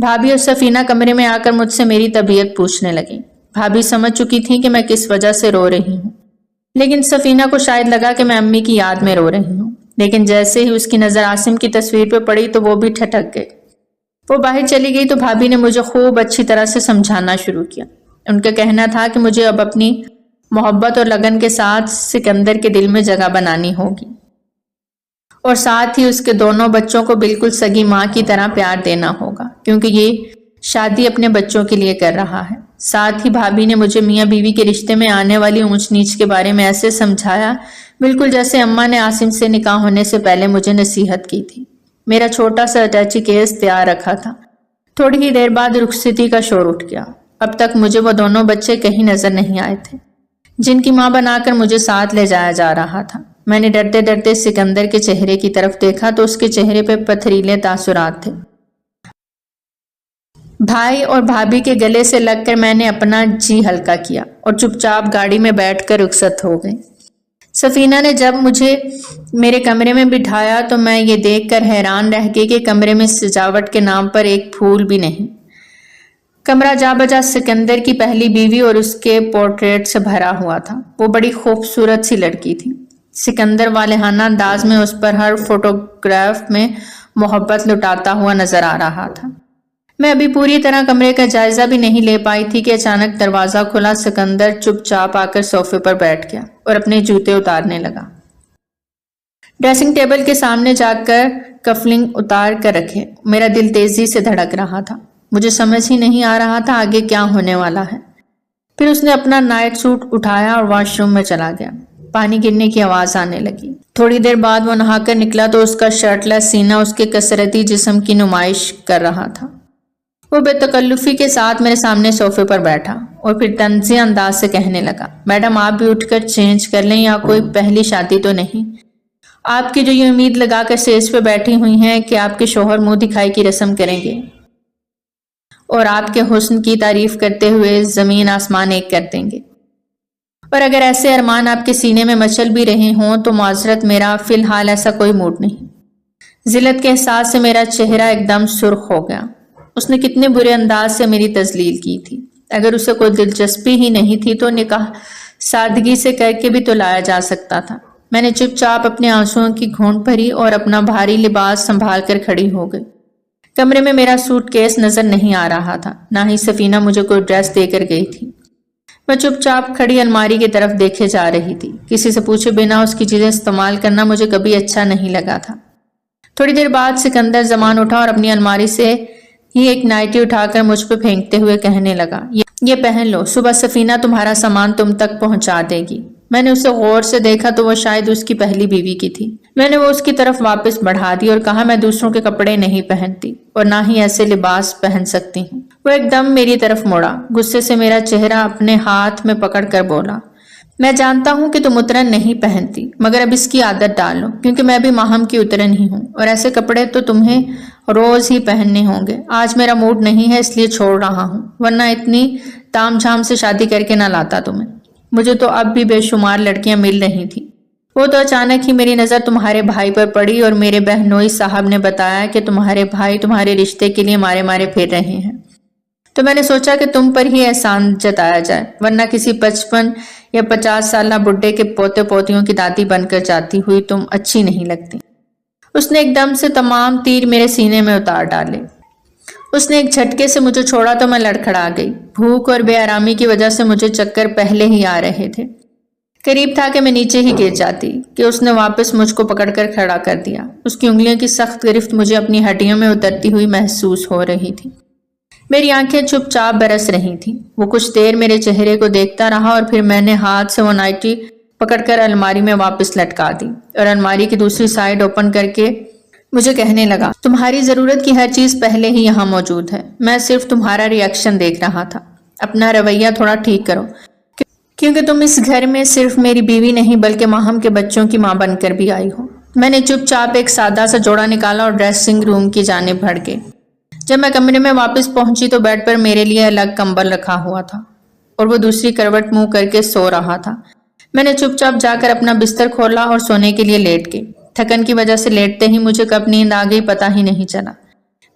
بھابھی اور سفینہ کمرے میں آ کر مجھ سے میری طبیعت پوچھنے لگی۔ بھابھی سمجھ چکی تھی کہ میں کس وجہ سے رو رہی ہوں، لیکن سفینہ کو شاید لگا کہ میں امی کی یاد میں رو رہی ہوں۔ لیکن جیسے ہی اس کی نظر عاصم کی تصویر پہ پڑی تو وہ بھی ٹھٹک گئی۔ وہ باہر چلی گئی تو بھابھی نے مجھے خوب اچھی طرح سے سمجھانا شروع کیا۔ ان کا کہنا تھا کہ مجھے اب اپنی محبت اور لگن کے ساتھ سکندر کے دل میں جگہ بنانی ہوگی، اور ساتھ ہی اس کے دونوں بچوں کو بالکل سگی ماں کی طرح پیار دینا ہوگا، کیونکہ یہ شادی اپنے بچوں کے لیے کر رہا ہے۔ ساتھ ہی بھابھی نے مجھے میاں بیوی کے رشتے میں آنے والی اونچ نیچ کے بارے میں ایسے سمجھایا بالکل جیسے اماں نے عاصم سے نکاح ہونے سے پہلے مجھے نصیحت کی تھی۔ میرا چھوٹا سا اٹیچی کیس تیار رکھا تھا۔ تھوڑی ہی دیر بعد رخصتی کا شور اٹھ گیا۔ اب تک مجھے وہ دونوں بچے کہیں نظر نہیں آئے تھے جن کی ماں بنا کر مجھے ساتھ لے جایا جا رہا تھا۔ میں نے ڈرتے ڈرتے سکندر کے چہرے کی طرف دیکھا تو اس کے چہرے پہ پتھریلے تاثرات تھے۔ بھائی اور بھابھی کے گلے سے لگ کر میں نے اپنا جی ہلکا کیا اور چپ چاپ گاڑی میں بیٹھ کر رخصت ہو گئی۔ سفینہ نے جب مجھے میرے کمرے میں بٹھایا تو میں یہ دیکھ کر حیران رہ گئی کہ کمرے میں سجاوٹ کے نام پر ایک پھول بھی نہیں۔ کمرہ جا بجا سکندر کی پہلی بیوی اور اس کے پورٹریٹ سے بھرا ہوا تھا۔ وہ بڑی خوبصورت سی لڑکی تھی۔ سکندر والہانہ انداز میں اس پر ہر فوٹوگراف میں محبت لٹاتا ہوا نظر آ رہا تھا۔ میں ابھی پوری طرح کمرے کا جائزہ بھی نہیں لے پائی تھی کہ اچانک دروازہ کھلا۔ سکندر چپ چاپ آ کر صوفے پر بیٹھ گیا اور اپنے جوتے اتارنے لگا۔ ڈریسنگ ٹیبل کے سامنے جا کر کفلنگ اتار کر رکھے۔ میرا دل تیزی سے دھڑک رہا تھا۔ مجھے سمجھ ہی نہیں آ رہا تھا آگے کیا ہونے والا ہے۔ پھر اس نے اپنا نائٹ سوٹ اٹھایا اور واش روم میں چلا گیا۔ پانی گرنے کی آواز آنے لگی۔ تھوڑی دیر بعد وہ نہا کر نکلا تو اس کا شرٹ لیس سینہ اس کے کثرتی جسم کی نمائش کر رہا تھا۔ وہ بے تکلفی کے ساتھ میرے سامنے صوفے پر بیٹھا اور پھر طنزیہ انداز سے کہنے لگا، میڈم آپ بھی اٹھ کر چینج کر لیں، یا کوئی پہلی شادی تو نہیں؟ آپ کی جو یہ امید لگا کر سیج پہ بیٹھی ہوئی ہیں کہ آپ کے شوہر منہ دکھائی کی رسم کریں گے اور آپ کے حسن کی تعریف کرتے ہوئے زمین آسمان ایک کر دیں گے، اور اگر ایسے ارمان آپ کے سینے میں مچل بھی رہے ہوں تو معذرت، میرا فی الحال ایسا کوئی موڈ نہیں۔ ذلت کے احساس سے میرا چہرہ ایک دم سرخ ہو گیا۔ اس نے کتنے برے انداز سے میری تذلیل کی تھی۔ اگر اسے کوئی دلچسپی ہی نہیں تھی تو نکاح سادگی سے کر کے بھی تو لایا جا سکتا تھا۔ میں نے چپ چاپ اپنے آنسوؤں کی گھونٹ بھری اور اپنا بھاری لباس سنبھال کر کھڑی ہو گئی۔ کمرے میں میرا سوٹ کیس نظر نہیں آ رہا تھا، نہ ہی سفینہ مجھے کوئی ڈریس دے کر گئی تھی۔ میں چپ چاپ کھڑی الماری کی طرف دیکھے جا رہی تھی۔ کسی سے پوچھے بنا اس کی چیزیں استعمال کرنا مجھے کبھی اچھا نہیں لگا تھا۔ تھوڑی دیر بعد سکندر زمان اٹھا اور اپنی الماری سے ہی ایک نائٹی اٹھا کر مجھ پہ پھینکتے ہوئے کہنے لگا، یہ پہن لو، صبح سفینہ تمہارا سامان تم تک پہنچا دے گی۔ میں نے اسے غور سے دیکھا تو وہ شاید اس کی پہلی بیوی کی تھی۔ میں نے وہ اس کی طرف واپس بڑھا دی اور کہا، میں دوسروں کے کپڑے نہیں پہنتی اور نہ ہی ایسے لباس پہن سکتی ہوں۔ وہ ایک دم میری طرف مڑا، غصے سے میرا چہرہ اپنے ہاتھ میں پکڑ کر بولا، میں جانتا ہوں کہ تم اترن نہیں پہنتی، مگر اب اس کی عادت ڈال لو، کیونکہ میں بھی ماہم کی اترن ہی ہوں اور ایسے کپڑے تو تمہیں روز ہی پہننے ہوں گے۔ آج میرا موڈ نہیں ہے اس لیے چھوڑ رہا ہوں، ورنہ اتنی تام جھام سے شادی کر کے نہ لاتا تمہیں۔ مجھے تو اب بھی بے شمار لڑکیاں مل رہی تھیں۔ وہ تو اچانک ہی میری نظر تمہارے بھائی پر پڑی اور میرے بہنوئی صاحب نے بتایا کہ تمہارے بھائی تمہارے رشتے کے لیے مارے مارے پھر رہے ہیں، تو میں نے سوچا کہ تم پر ہی احسان جتایا جائے، ورنہ کسی 55 یا 50 سالہ بڈھے کے پوتے پوتیوں کی دادی بن کر جاتی ہوئی تم اچھی نہیں لگتی۔ اس نے ایک دم سے تمام تیر میرے سینے میں اتار ڈالے۔ اس نے ایک جھٹکے سے مجھے چھوڑا تو میں لڑکھڑا گئی۔ بھوک اور بے آرامی کی وجہ سے مجھے چکر پہلے ہی آ رہے تھے۔ قریب تھا کہ میں نیچے ہی گر جاتی کہ اس نے واپس مجھ کو پکڑ کر کھڑا کر دیا۔ اس کی انگلیوں کی سخت گرفت مجھے اپنی ہڈیوں میں اترتی ہوئی محسوس ہو رہی تھی۔ میری آنکھیں چپ چاپ برس رہی تھیں۔ وہ کچھ دیر میرے چہرے کو دیکھتا رہا اور پھر میں نے ہاتھ سے وہ نائٹی پکڑ کر الماری میں واپس لٹکا دی اور الماری کی دوسری سائیڈ اوپن کر کے مجھے کہنے لگا، تمہاری ضرورت کی ہر چیز پہلے ہی یہاں موجود ہے، میں صرف تمہارا ری ایکشن دیکھ رہا تھا۔ اپنا رویہ تھوڑا ٹھیک کرو، کیونکہ تم اس گھر میں صرف میری بیوی نہیں بلکہ ماہم کے بچوں کی ماں بن کر بھی آئی ہو۔ میں نے چپ چاپ ایک سادہ سا جوڑا نکالا اور ڈریسنگ روم کی جانب بڑھ گئی۔ جب میں کمرے میں واپس پہنچی تو بیڈ پر میرے لیے الگ کمبل رکھا ہوا تھا اور وہ دوسری کروٹ منہ کر کے سو رہا تھا۔ میں نے چپ چاپ جا کر اپنا بستر کھولا اور سونے کے لیے لیٹ گئی۔ تھکن کی وجہ سے لیٹتے ہی مجھے کب نیند آ گئی پتہ ہی نہیں چلا۔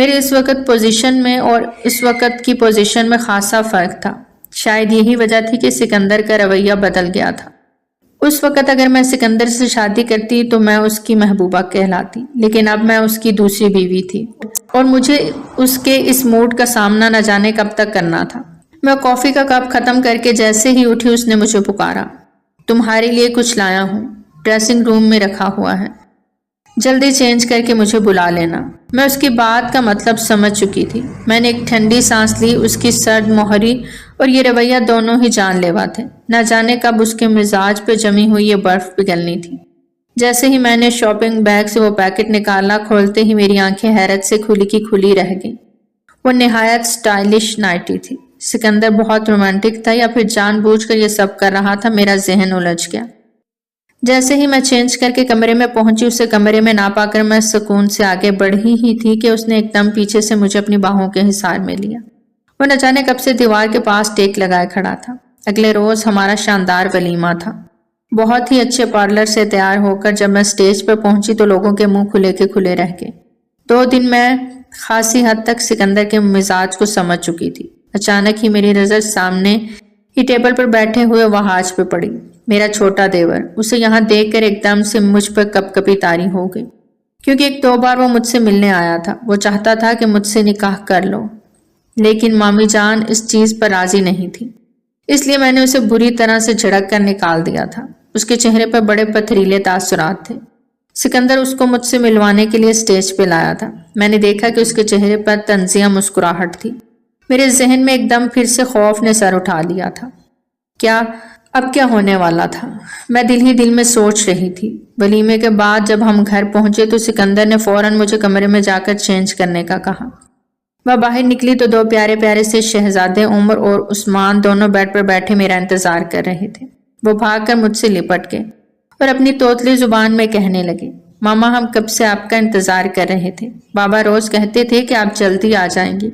میرے اس وقت پوزیشن میں اور اس وقت کی پوزیشن میں خاصا فرق تھا۔ شاید یہی وجہ تھی کہ سکندر کا رویہ بدل گیا تھا۔ اس وقت اگر میں سکندر سے شادی کرتی تو میں اس کی محبوبہ کہلاتی، لیکن اب میں اس کی دوسری بیوی تھی اور مجھے اس کے اس موڈ کا سامنا نہ جانے کب تک کرنا تھا۔ میں کافی کا کپ ختم کر کے جیسے ہی اٹھی اس نے مجھے پکارا، تمہارے لیے کچھ لایا ہوں، ڈریسنگ روم میں رکھا ہوا ہے، جلدی چینج کر کے مجھے بلا لینا۔ میں اس کی بات کا مطلب سمجھ چکی تھی۔ میں نے ایک ٹھنڈی سانس لی۔ اس کی سرد مہری اور یہ رویہ دونوں ہی جان لیوا تھے۔ نہ جانے کب اس کے مزاج پہ جمی ہوئی یہ برف پگھلنی تھی۔ جیسے ہی میں نے شاپنگ بیگ سے وہ پیکٹ نکالا، کھولتے ہی میری آنکھیں حیرت سے کھلی کی کھلی رہ گئیں۔ وہ نہایت سٹائلش نائٹی تھی۔ سکندر بہت رومانٹک تھا یا پھر جان بوجھ کر یہ سب کر رہا تھا؟ میرا ذہن الجھ گیا۔ جیسے ہی میں چینج کر کے کمرے میں پہنچی، اسے کمرے میں نہ پا کر میں سکون سے آگے بڑھی ہی تھی کہ اس نے ایک دم پیچھے سے مجھے اپنی باہوں کے حصار میں لیا۔ وہ نہ جانے کب سے دیوار کے پاس ٹیک لگائے کھڑا تھا۔ اگلے روز ہمارا شاندار ولیمہ تھا۔ بہت ہی اچھے پارلر سے تیار ہو کر جب میں اسٹیج پر پہنچی تو لوگوں کے منہ کھلے کے کھلے رہ گئے۔ 2 دن میں خاصی حد تک سکندر کے مزاج کو سمجھ چکی تھی۔ اچانک ہی میری نظر سامنے ہی ٹیبل پر بیٹھے ہوئے وحاج پہ پڑی، میرا چھوٹا دیور۔ اسے یہاں دیکھ کر ایک دم سے مجھ پر کپ کپی طاری ہو گئی، کیونکہ 1-2 بار وہ مجھ سے ملنے آیا تھا۔ وہ چاہتا تھا کہ مجھ سے نکاح کر لو، لیکن مامی جان اس چیز پر راضی نہیں تھی، اس لیے میں نے اسے بری طرح سے جھڑک کر نکال دیا تھا۔ اس کے چہرے پر بڑے پتھریلے تاثرات تھے۔ سکندر اس کو مجھ سے ملوانے کے لیے اسٹیج پہ لایا تھا۔ میں نے دیکھا کہ اس کے چہرے پر طنزیہ مسکراہٹ تھی۔ میرے ذہن میں ایک دم پھر سے خوف نے سر اٹھا لیا تھا۔ اب کیا ہونے والا تھا؟ میں دل ہی دل میں سوچ رہی تھی۔ ولیمے کے بعد جب ہم گھر پہنچے تو سکندر نے فوراً مجھے کمرے میں جا کر چینج کرنے کا کہا۔ میں باہر نکلی تو 2 پیارے پیارے سے شہزادے عمر اور عثمان دونوں بیڈ پر بیٹھے میرا انتظار کر رہے تھے۔ وہ بھاگ کر مجھ سے لپٹ گئے اور اپنی توتلی زبان میں کہنے لگے، ماما ہم کب سے آپ کا انتظار کر رہے تھے، بابا روز کہتے تھے کہ آپ جلدی آ جائیں گی۔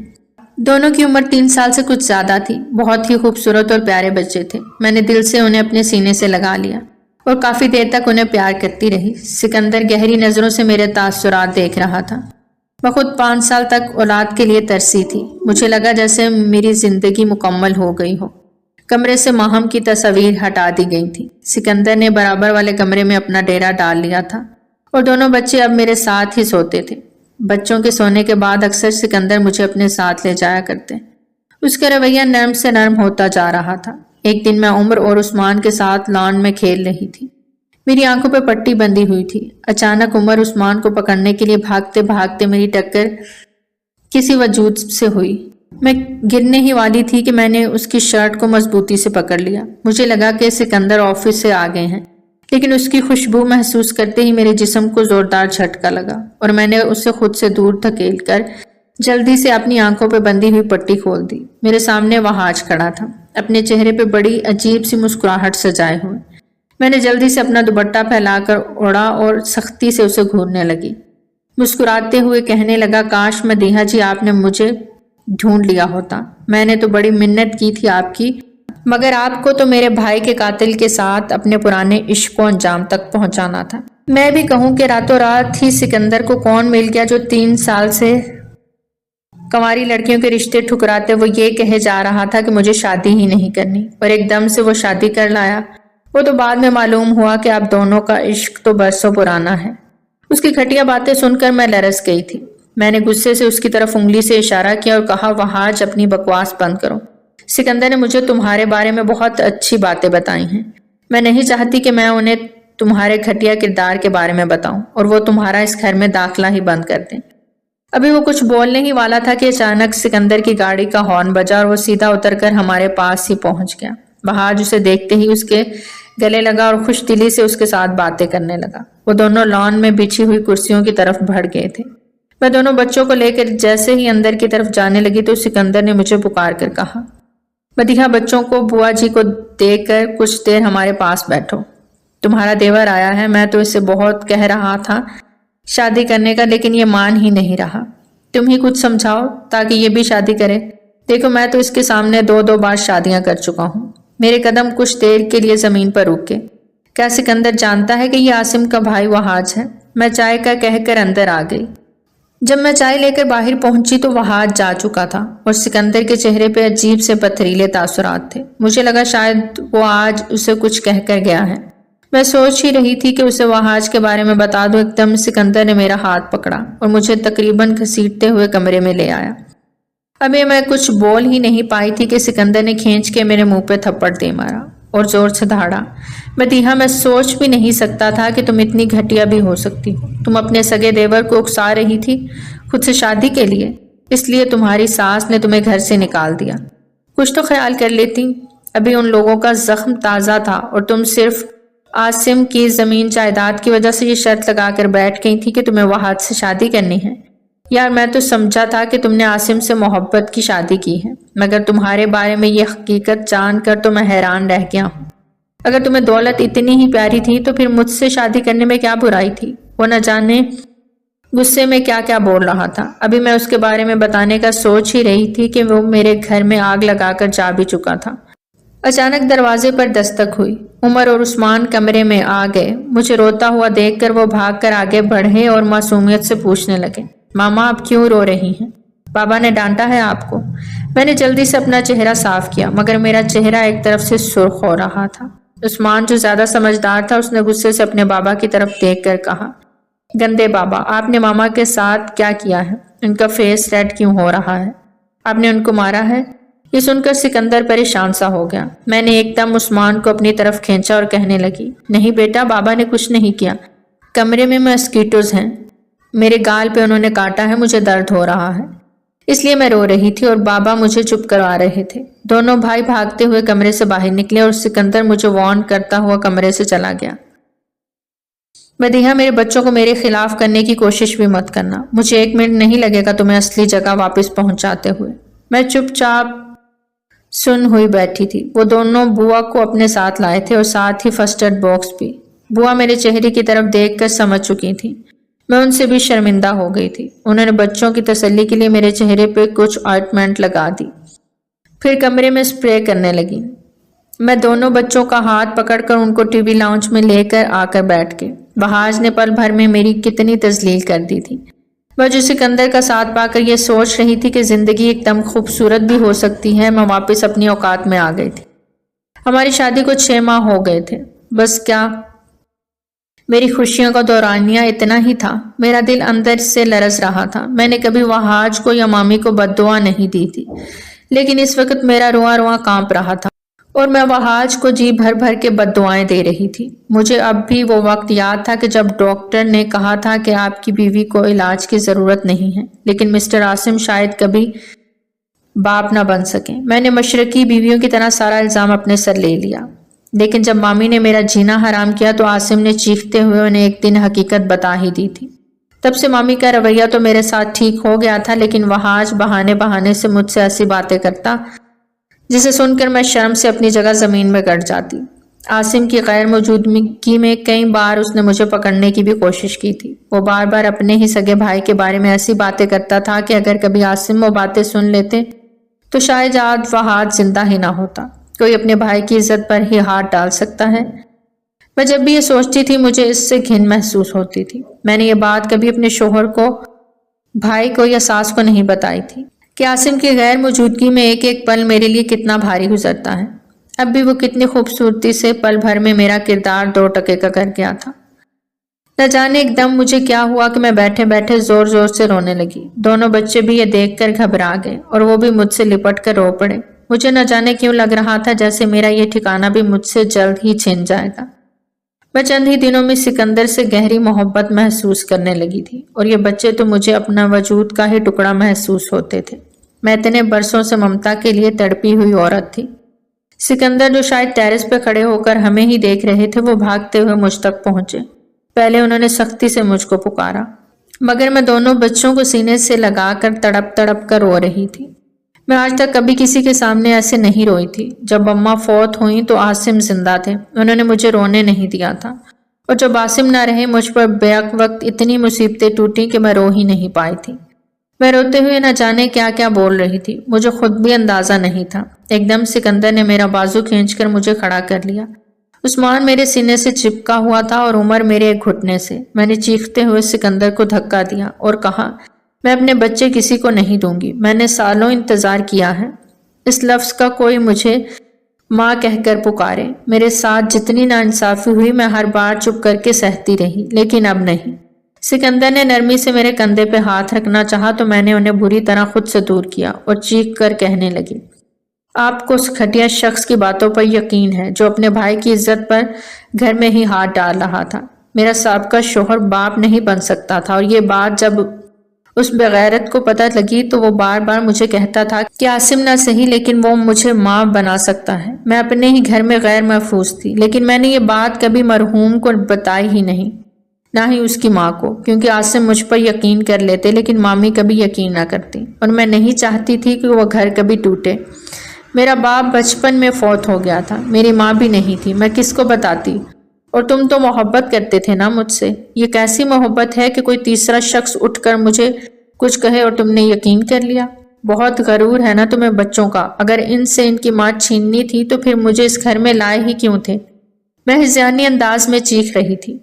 دونوں کی عمر 3 سال سے کچھ زیادہ تھی۔ بہت ہی خوبصورت اور پیارے بچے تھے۔ میں نے دل سے انہیں اپنے سینے سے لگا لیا اور کافی دیر تک انہیں پیار کرتی رہی۔ سکندر گہری نظروں سے میرے تاثرات دیکھ رہا تھا۔ میں خود 5 سال تک اولاد کے لیے ترسی تھی۔ مجھے لگا جیسے میری زندگی مکمل ہو گئی ہو۔ کمرے سے ماہم کی تصاویر ہٹا دی گئی تھی۔ سکندر نے برابر والے کمرے میں اپنا ڈیرا ڈال لیا تھا اور دونوں بچے اب میرے ساتھ ہی سوتے تھے۔ بچوں کے سونے کے بعد اکثر سکندر مجھے اپنے ساتھ لے جایا کرتے۔ اس کا رویہ نرم سے نرم ہوتا جا رہا تھا۔ ایک دن میں عمر اور عثمان کے ساتھ لان میں کھیل رہی تھی۔ میری آنکھوں پہ پٹی بندھی ہوئی تھی۔ اچانک عمر عثمان کو پکڑنے کے لیے بھاگتے بھاگتے میری ٹکر کسی وجود سے ہوئی۔ میں گرنے ہی والی تھی کہ میں نے اس کی شرٹ کو مضبوطی سے پکڑ لیا۔ مجھے لگا کہ سکندر آفس سے آ گئے ہیں، لیکن اس کی خوشبو محسوس کرتے ہی میرے جسم کو زوردار جھٹکا لگا اور میں نے اسے خود سے دور دھکیل کر جلدی سے اپنی آنکھوں پہ بندھی ہوئی پٹی کھول دی۔ میرے سامنے وحاج کھڑا تھا، اپنے چہرے پہ بڑی عجیب سی مسکراہٹ سجائے ہوئے۔ میں نے جلدی سے اپنا دوپٹہ پھیلا کر اوڑھا اور سختی سے اسے گھورنے لگی۔ مسکراتے ہوئے کہنے لگا، کاش مدیحہ جی آپ نے مجھے ڈھونڈ لیا ہوتا۔ میں نے تو بڑی منت کی تھی آپ کی، مگر آپ کو تو میرے بھائی کے قاتل کے ساتھ اپنے پرانے عشق کو انجام تک پہنچانا تھا۔ میں بھی کہوں کہ راتوں رات ہی سکندر کو کون مل گیا جو 3 سال سے کنواری لڑکیوں کے رشتے ٹھکراتے وہ یہ کہے جا رہا تھا کہ مجھے شادی ہی نہیں کرنی، اور ایک دم سے وہ شادی کر لایا۔ وہ تو بعد میں معلوم ہوا کہ آپ دونوں کا عشق تو برسوں پرانا ہے۔ اس کی گھٹیا باتیں سن کر میں لرز گئی تھی۔ میں نے غصے سے اس کی طرف انگلی سے اشارہ کیا اور کہا، وحاج اپنی بکواس بند کرو۔ سکندر نے مجھے تمہارے بارے میں بہت اچھی باتیں بتائی ہیں۔ میں نہیں چاہتی کہ میں انہیں تمہارے گھٹیا کردار کے بارے میں بتاؤں اور وہ تمہارا اس گھر میں داخلہ ہی بند کر دیں۔ ابھی وہ کچھ بولنے ہی والا تھا کہ اچانک سکندر کی گاڑی کا ہارن بجا اور وہ سیدھا اتر کر ہمارے پاس ہی پہنچ گیا۔ وحاج اسے دیکھتے ہی اس کے گلے لگا اور خوش دلی سے اس کے ساتھ باتیں کرنے لگا۔ وہ دونوں لان میں بچھی ہوئی کرسیوں کی طرف بڑھ گئے تھے۔ میں دونوں بچوں کو لے کر جیسے ہی اندر کی طرف جانے لگی تو سکندر نے مجھے پکار کر کہا، مدیحہ بچوں کو بوا جی کو دے کر کچھ دیر ہمارے پاس بیٹھو، تمہارا دیور آیا ہے۔ میں تو اسے بہت کہہ رہا تھا شادی کرنے کا، لیکن یہ مان ہی نہیں رہا۔ تم ہی کچھ سمجھاؤ تاکہ یہ بھی شادی کرے۔ دیکھو میں تو اس کے سامنے 2 بار شادیاں کر چکا ہوں۔ میرے قدم کچھ دیر کے لیے زمین پر رک گئے۔ کیا سکندر جانتا ہے کہ یہ عاصم کا بھائی وحاج ہے؟ میں چائے کا کہہ کر اندر آ گئی۔ جب میں چائے لے کر باہر پہنچی تو وہ ہاتھ جا چکا تھا اور سکندر کے چہرے پہ عجیب سے پتھریلے تاثرات تھے۔ مجھے لگا شاید وہ آج اسے کچھ کہہ کر گیا ہے۔ میں سوچ ہی رہی تھی کہ اسے وہاج کے بارے میں بتا دو، ایک دم سکندر نے میرا ہاتھ پکڑا اور مجھے تقریباً گھسیٹتے ہوئے کمرے میں لے آیا۔ ابھی میں کچھ بول ہی نہیں پائی تھی کہ سکندر نے کھینچ کے میرے منہ پہ تھپڑ دے مارا اور زور سے دھاڑا۔ مدیحہ، میں سوچ بھی نہیں سکتا تھا کہ تم اتنی گھٹیا بھی ہو سکتی ہو۔ تم اپنے سگے دیور کو اکسا رہی تھی خود سے شادی کے لیے، اس لیے تمہاری ساس نے تمہیں گھر سے نکال دیا۔ کچھ تو خیال کر لیتی۔ ابھی ان لوگوں کا زخم تازہ تھا اور تم صرف عاصم کی زمین جائیداد کی وجہ سے یہ شرط لگا کر بیٹھ گئی تھی کہ تمہیں وہاج سے شادی کرنی ہے۔ یار، میں تو سمجھا تھا کہ تم نے عاصم سے محبت کی شادی کی ہے، مگر تمہارے بارے میں یہ حقیقت جان کر تو میں حیران رہ گیا ہوں۔ اگر تمہیں دولت اتنی ہی پیاری تھی تو پھر مجھ سے شادی کرنے میں کیا برائی تھی؟ وہ نہ جانے غصے میں کیا کیا بول رہا تھا۔ ابھی میں اس کے بارے میں بتانے کا سوچ ہی رہی تھی کہ وہ میرے گھر میں آگ لگا کر جا بھی چکا تھا۔ اچانک دروازے پر دستک ہوئی۔ عمر اور عثمان کمرے میں آ گئے۔ مجھے روتا ہوا دیکھ کر وہ بھاگ کر آگے بڑھے اور معصومیت سے پوچھنے لگے، ماما آپ کیوں رو رہی ہیں؟ بابا نے ڈانٹا ہے آپ کو؟ میں نے جلدی سے اپنا چہرہ صاف کیا، مگر میرا چہرہ ایک طرف سے سرخ ہو رہا تھا۔ عثمان جو زیادہ سمجھدار تھا، اس نے غصے سے اپنے بابا کی طرف دیکھ کر کہا، گندے بابا، آپ نے ماما کے ساتھ کیا کیا ہے؟ ان کا فیس ریڈ کیوں ہو رہا ہے؟ آپ نے ان کو مارا ہے؟ یہ سن کر سکندر پریشان سا ہو گیا۔ میں نے ایک دم عثمان کو اپنی طرف کھینچا اور کہنے لگی، نہیں بیٹا، بابا نے کچھ نہیں کیا۔ کمرے میں مسکیٹوز ہیں، میرے گال پہ انہوں نے کاٹا ہے، مجھے درد ہو رہا ہے، اس لیے میں رو رہی تھی اور بابا مجھے چپ کروا رہے تھے۔ دونوں بھائی بھاگتے ہوئے کمرے سے باہر نکلے اور سکندر مجھے وارن کرتا ہوا کمرے سے چلا گیا۔ مدیحہ، میرے بچوں کو میرے خلاف کرنے کی کوشش بھی مت کرنا، مجھے 1 منٹ نہیں لگے گا تمہیں اصلی جگہ واپس پہنچاتے ہوئے۔ میں چپ چاپ سن ہوئی بیٹھی تھی۔ وہ دونوں بوا کو اپنے ساتھ لائے تھے اور ساتھ ہی فرسٹ ایڈ باکس بھی۔ بوا میرے چہرے کی طرف دیکھ کر سمجھ چکی تھی۔ میں ان سے بھی شرمندہ ہو گئی تھی۔ انہوں نے بچوں کی تسلی کے لیے میرے چہرے پہ کچھ آئنٹمنٹ لگا دی، پھر کمرے میں اسپرے کرنے لگی۔ میں دونوں بچوں کا ہاتھ پکڑ کر ان کو ٹی وی لاؤنج میں لے کر آ کر بیٹھ گئی۔ بہاج نے پل بھر میں میری کتنی تذلیل کر دی تھی۔ وہ جو سکندر کا ساتھ پا کر یہ سوچ رہی تھی کہ زندگی ایک دم خوبصورت بھی ہو سکتی ہے، میں واپس اپنی اوقات میں آ گئی تھی۔ ہماری شادی کو 6 ماہ ہو گئے تھے، بس کیا میری خوشیوں کا دورانیہ اتنا ہی تھا۔ میرا دل اندر سے لرز رہا تھا۔ میں نے کبھی وہاج کو یا مامی کو بد دعا نہیں دی تھی، لیکن اس وقت میرا رواں رواں کانپ رہا تھا اور میں وہاج کو جی بھر بھر کے بد دعائیں دے رہی تھی۔ مجھے اب بھی وہ وقت یاد تھا کہ جب ڈاکٹر نے کہا تھا کہ آپ کی بیوی کو علاج کی ضرورت نہیں ہے، لیکن مسٹر عاصم شاید کبھی باپ نہ بن سکیں۔ میں نے مشرقی بیویوں کی طرح سارا الزام اپنے سر لے لیا، لیکن جب مامی نے میرا جینا حرام کیا تو عاصم نے چیختے ہوئے انہیں ایک دن حقیقت بتا ہی دی تھی۔ تب سے مامی کا رویہ تو میرے ساتھ ٹھیک ہو گیا تھا، لیکن وہاج بہانے بہانے سے مجھ سے ایسی باتیں کرتا جسے سن کر میں شرم سے اپنی جگہ زمین میں گڑ جاتی۔ عاصم کی غیر موجودگی میں کئی بار اس نے مجھے پکڑنے کی بھی کوشش کی تھی۔ وہ بار بار اپنے ہی سگے بھائی کے بارے میں ایسی باتیں کرتا تھا کہ اگر کبھی عاصم وہ باتیں سن لیتے تو شاید آج وہاج زندہ ہی نہ ہوتا۔ کوئی اپنے بھائی کی عزت پر ہی ہاتھ ڈال سکتا ہے؟ میں جب بھی یہ سوچتی تھی مجھے اس سے گھن محسوس ہوتی تھی۔ میں نے یہ بات کبھی اپنے شوہر کو، بھائی کو یا ساس کو نہیں بتائی تھی کہ عاصم کی غیر موجودگی میں ایک ایک پل میرے لیے کتنا بھاری گزرتا ہے۔ اب بھی وہ کتنی خوبصورتی سے پل بھر میں میرا کردار 2 ٹکے کا کر گیا تھا۔ نہ جانے ایک دم مجھے کیا ہوا کہ میں بیٹھے بیٹھے زور زور سے رونے لگی۔ دونوں بچے بھی یہ دیکھ کر گھبرا گئے اور وہ بھی مجھ سے لپٹ کر رو پڑے۔ مجھے نہ جانے کیوں لگ رہا تھا جیسے میرا یہ ٹھکانہ بھی مجھ سے جلد ہی چھن جائے گا۔ میں چند ہی دنوں میں سکندر سے گہری محبت محسوس کرنے لگی تھی اور یہ بچے تو مجھے اپنا وجود کا ہی ٹکڑا محسوس ہوتے تھے۔ میں اتنے برسوں سے ممتا کے لیے تڑپی ہوئی عورت تھی۔ سکندر جو شاید ٹیرس پہ کھڑے ہو کر ہمیں ہی دیکھ رہے تھے، وہ بھاگتے ہوئے مجھ تک پہنچے۔ پہلے انہوں نے سختی سے مجھ کو پکارا، مگر میں دونوں بچوں کو سینے سے لگا کر تڑپ تڑپ کر رو رہی تھی۔ میں آج تک کبھی کسی کے سامنے ایسے نہیں روئی تھی۔ جب اماں فوت ہوئیں تو عاصم زندہ تھے، انہوں نے مجھے رونے نہیں دیا تھا، اور جب عاصم نہ رہے مجھ پر بیک وقت اتنی مصیبتیں ٹوٹیں کہ میں رو ہی نہیں پائی تھی۔ میں روتے ہوئے نہ جانے کیا کیا بول رہی تھی، مجھے خود بھی اندازہ نہیں تھا۔ ایک دم سکندر نے میرا بازو کھینچ کر مجھے کھڑا کر لیا۔ عثمان میرے سینے سے چپکا ہوا تھا اور عمر میرے ایک گھٹنے سے۔ میں نے چیختے ہوئے سکندر کو دھکا دیا اور کہا، میں اپنے بچے کسی کو نہیں دوں گی، میں نے سالوں انتظار کیا ہے اس لفظ کا کوئی مجھے ماں کہہ کر پکارے۔ میرے ساتھ جتنی ناانصافی ہوئی میں ہر بار چپ کر کے سہتی رہی، لیکن اب نہیں۔ سکندر نے نرمی سے میرے کندھے پہ ہاتھ رکھنا چاہا تو میں نے انہیں بری طرح خود سے دور کیا اور چیخ کر کہنے لگی، آپ کو اس گھٹیا شخص کی باتوں پر یقین ہے جو اپنے بھائی کی عزت پر گھر میں ہی ہاتھ ڈال رہا تھا۔ میرا سابقہ شوہر باپ نہیں بن سکتا تھا، اور یہ بات جب اس بغیرت کو پتہ لگی تو وہ بار بار مجھے کہتا تھا کہ عاصم نہ صحیح لیکن وہ مجھے ماں بنا سکتا ہے۔ میں اپنے ہی گھر میں غیر محفوظ تھی، لیکن میں نے یہ بات کبھی مرحوم کو بتائی ہی نہیں، نہ ہی اس کی ماں کو، کیونکہ عاصم مجھ پر یقین کر لیتے لیکن مامی کبھی یقین نہ کرتی، اور میں نہیں چاہتی تھی کہ وہ گھر کبھی ٹوٹے۔ میرا باپ بچپن میں فوت ہو گیا تھا، میری ماں بھی نہیں تھی، میں کس کو بتاتی؟ اور تم تو محبت کرتے تھے نا مجھ سے۔ یہ کیسی محبت ہے کہ کوئی تیسرا شخص اٹھ کر مجھے کچھ کہے اور تم نے یقین کر لیا؟ بہت غرور ہے نا تمہیں بچوں کا۔ اگر ان سے ان کی ماں چھیننی تھی تو پھر مجھے اس گھر میں لائے ہی کیوں تھے؟ میں ہذیانی انداز میں چیخ رہی تھی۔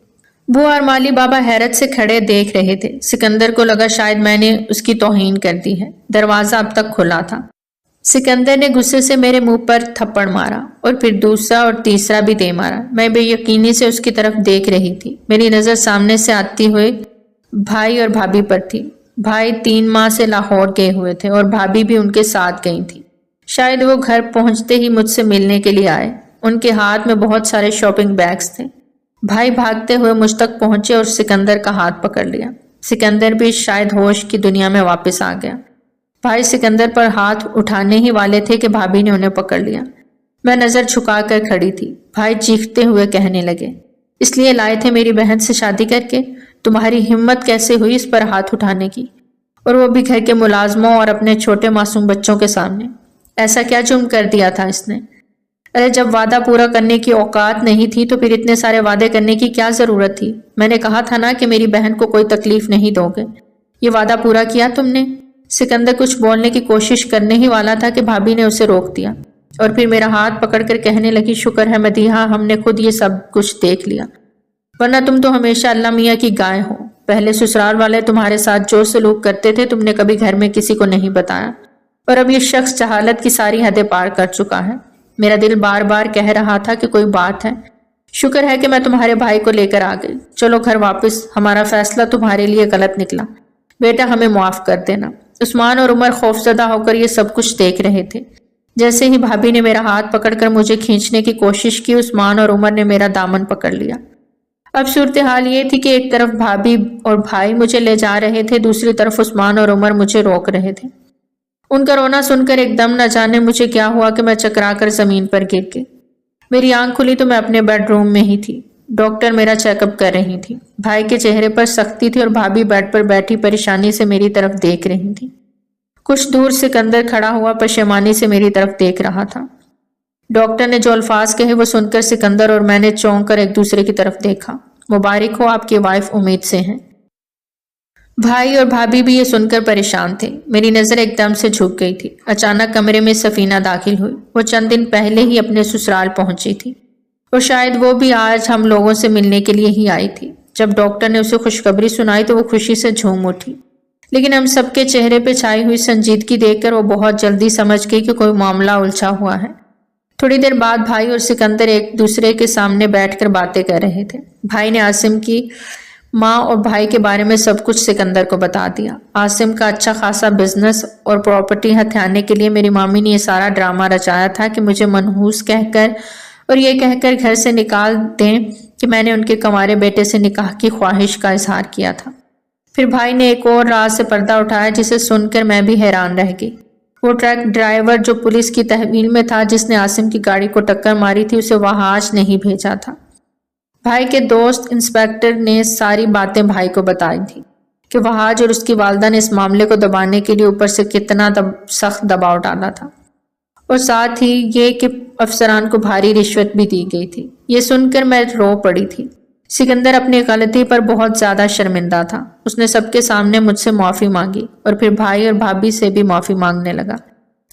بوا اور مالی بابا حیرت سے کھڑے دیکھ رہے تھے۔ سکندر کو لگا شاید میں نے اس کی توہین کر دی ہے۔ دروازہ اب تک کھلا تھا۔ سکندر نے غصے سے میرے منہ پر تھپڑ مارا اور پھر دوسرا اور تیسرا بھی دے مارا۔ میں بے یقینی سے اس کی طرف دیکھ رہی تھی۔ میری نظر سامنے سے آتی ہوئے بھائی اور بھابھی پر تھی۔ بھائی 3 ماہ سے لاہور گئے ہوئے تھے اور بھابھی بھی ان کے ساتھ گئی تھی۔ شاید وہ گھر پہنچتے ہی مجھ سے ملنے کے لیے آئے۔ ان کے ہاتھ میں بہت سارے شاپنگ بیگز تھے۔ بھائی بھاگتے ہوئے مجھ تک پہنچے اور سکندر کا ہاتھ پکڑ لیا۔ سکندر بھی شاید ہوش کی دنیا میں واپس آ گیا۔ بھائی سکندر پر ہاتھ اٹھانے ہی والے تھے کہ بھابھی نے انہیں پکڑ لیا۔ میں نظر جھکا کر کھڑی تھی۔ بھائی چیختے ہوئے کہنے لگے، اس لیے لائے تھے میری بہن سے شادی کر کے؟ تمہاری ہمت کیسے ہوئی اس پر ہاتھ اٹھانے کی؟ اور وہ بھی گھر کے ملازموں اور اپنے چھوٹے معصوم بچوں کے سامنے۔ ایسا کیا جرم کر دیا تھا اس نے؟ ارے جب وعدہ پورا کرنے کی اوقات نہیں تھی تو پھر اتنے سارے وعدے کرنے کی کیا ضرورت تھی؟ میں نے کہا تھا نا کہ میری بہن کو کوئی تکلیف نہیں دو گے۔ یہ وعدہ پورا کیا تم نے؟ سکندر کچھ بولنے کی کوشش کرنے ہی والا تھا کہ بھابھی نے اسے روک دیا اور پھر میرا ہاتھ پکڑ کر کہنے لگی، شکر ہے مدیحہ ہم نے خود یہ سب کچھ دیکھ لیا، ورنہ تم تو ہمیشہ اللہ میاں کی گائے ہو۔ پہلے سسرال والے تمہارے ساتھ جو سلوک کرتے تھے تم نے کبھی گھر میں کسی کو نہیں بتایا، اور اب یہ شخص جہالت کی ساری حدیں پار کر چکا ہے۔ میرا دل بار بار کہہ رہا تھا کہ کوئی بات ہے، شکر ہے کہ میں تمہارے بھائی کو لے کر آ گئی۔ چلو گھر واپس، ہمارا فیصلہ تمہارے لیے غلط نکلا، بیٹا ہمیں معاف کر دینا۔ عثمان اور عمر خوفزدہ ہو کر یہ سب کچھ دیکھ رہے تھے۔ جیسے ہی بھابھی نے میرا ہاتھ پکڑ کر مجھے کھینچنے کی کوشش کی، عثمان اور عمر نے میرا دامن پکڑ لیا۔ اب صورتحال یہ تھی کہ ایک طرف بھابھی اور بھائی مجھے لے جا رہے تھے، دوسری طرف عثمان اور عمر مجھے روک رہے تھے۔ ان کا رونا سن کر ایک دم نہ جانے مجھے کیا ہوا کہ میں چکرا کر زمین پر گر گئی۔ میری آنکھ کھلی تو میں اپنے بیڈ روم میں ہی تھی۔ ڈاکٹر میرا چیک اپ کر رہی تھی۔ بھائی کے چہرے پر سختی تھی اور بھابھی بیڈ پر بیٹھی پریشانی سے میری طرف دیکھ رہی تھی۔ کچھ دور سکندر کھڑا ہوا پشیمانی سے میری طرف دیکھ رہا تھا۔ ڈاکٹر نے جو الفاظ کہے وہ سن کر سکندر اور میں نے چونک کر ایک دوسرے کی طرف دیکھا۔ مبارک ہو، آپ کی وائف امید سے ہیں۔ بھائی اور بھابھی بھی یہ سن کر پریشان تھے۔ میری نظر ایک دم سے جھک گئی تھی۔ اچانک کمرے میں سفینہ داخل ہوئی۔ وہ چند دن پہلے ہی اپنے سسرال پہنچی تھی اور شاید وہ بھی آج ہم لوگوں سے ملنے کے لیے ہی آئی تھی۔ جب ڈاکٹر نے اسے خوشخبری سنائی تو وہ خوشی سے جھوم اٹھی، لیکن ہم سب کے چہرے پہ چھائی ہوئی سنجیدگی دیکھ کر وہ بہت جلدی سمجھ گئی کہ کوئی معاملہ الجھا ہوا ہے۔ تھوڑی دیر بعد بھائی اور سکندر ایک دوسرے کے سامنے بیٹھ کر باتیں کر رہے تھے۔ بھائی نے عاصم کی ماں اور بھائی کے بارے میں سب کچھ سکندر کو بتا دیا۔ عاصم کا اچھا خاصا بزنس اور پراپرٹی ہتھیانے کے لیے میری مامی نے یہ سارا ڈرامہ رچایا تھا کہ مجھے منحوس کہہ کر اور یہ کہہ کر گھر سے نکال دیں کہ میں نے ان کے کنوارے بیٹے سے نکاح کی خواہش کا اظہار کیا تھا۔ پھر بھائی نے ایک اور راز سے پردہ اٹھایا جسے سن کر میں بھی حیران رہ گئی۔ وہ ٹرک ڈرائیور جو پولیس کی تحویل میں تھا جس نے عاصم کی گاڑی کو ٹکر ماری تھی اسے وہاں آج نہیں بھیجا تھا۔ بھائی کے دوست انسپیکٹر نے ساری باتیں بھائی کو بتائی تھی کہ وہاج اور اس کی والدہ نے اس معاملے کو دبانے کے لیے اوپر سے کتنا سخت دباؤ ڈالا تھا، اور ساتھ ہی یہ کہ افسران کو بھاری رشوت بھی دی گئی تھی۔ یہ سن کر میں رو پڑی تھی۔ سکندر اپنی غلطی پر بہت زیادہ شرمندہ تھا۔ اس نے سب کے سامنے مجھ سے معافی مانگی اور پھر بھائی اور بھابھی سے بھی معافی مانگنے لگا۔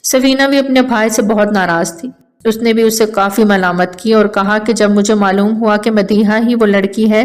سفینہ بھی اپنے بھائی سے بہت ناراض تھی۔ اس نے بھی اسے کافی ملامت کی اور کہا کہ جب مجھے معلوم ہوا کہ مدیحہ ہی وہ لڑکی ہے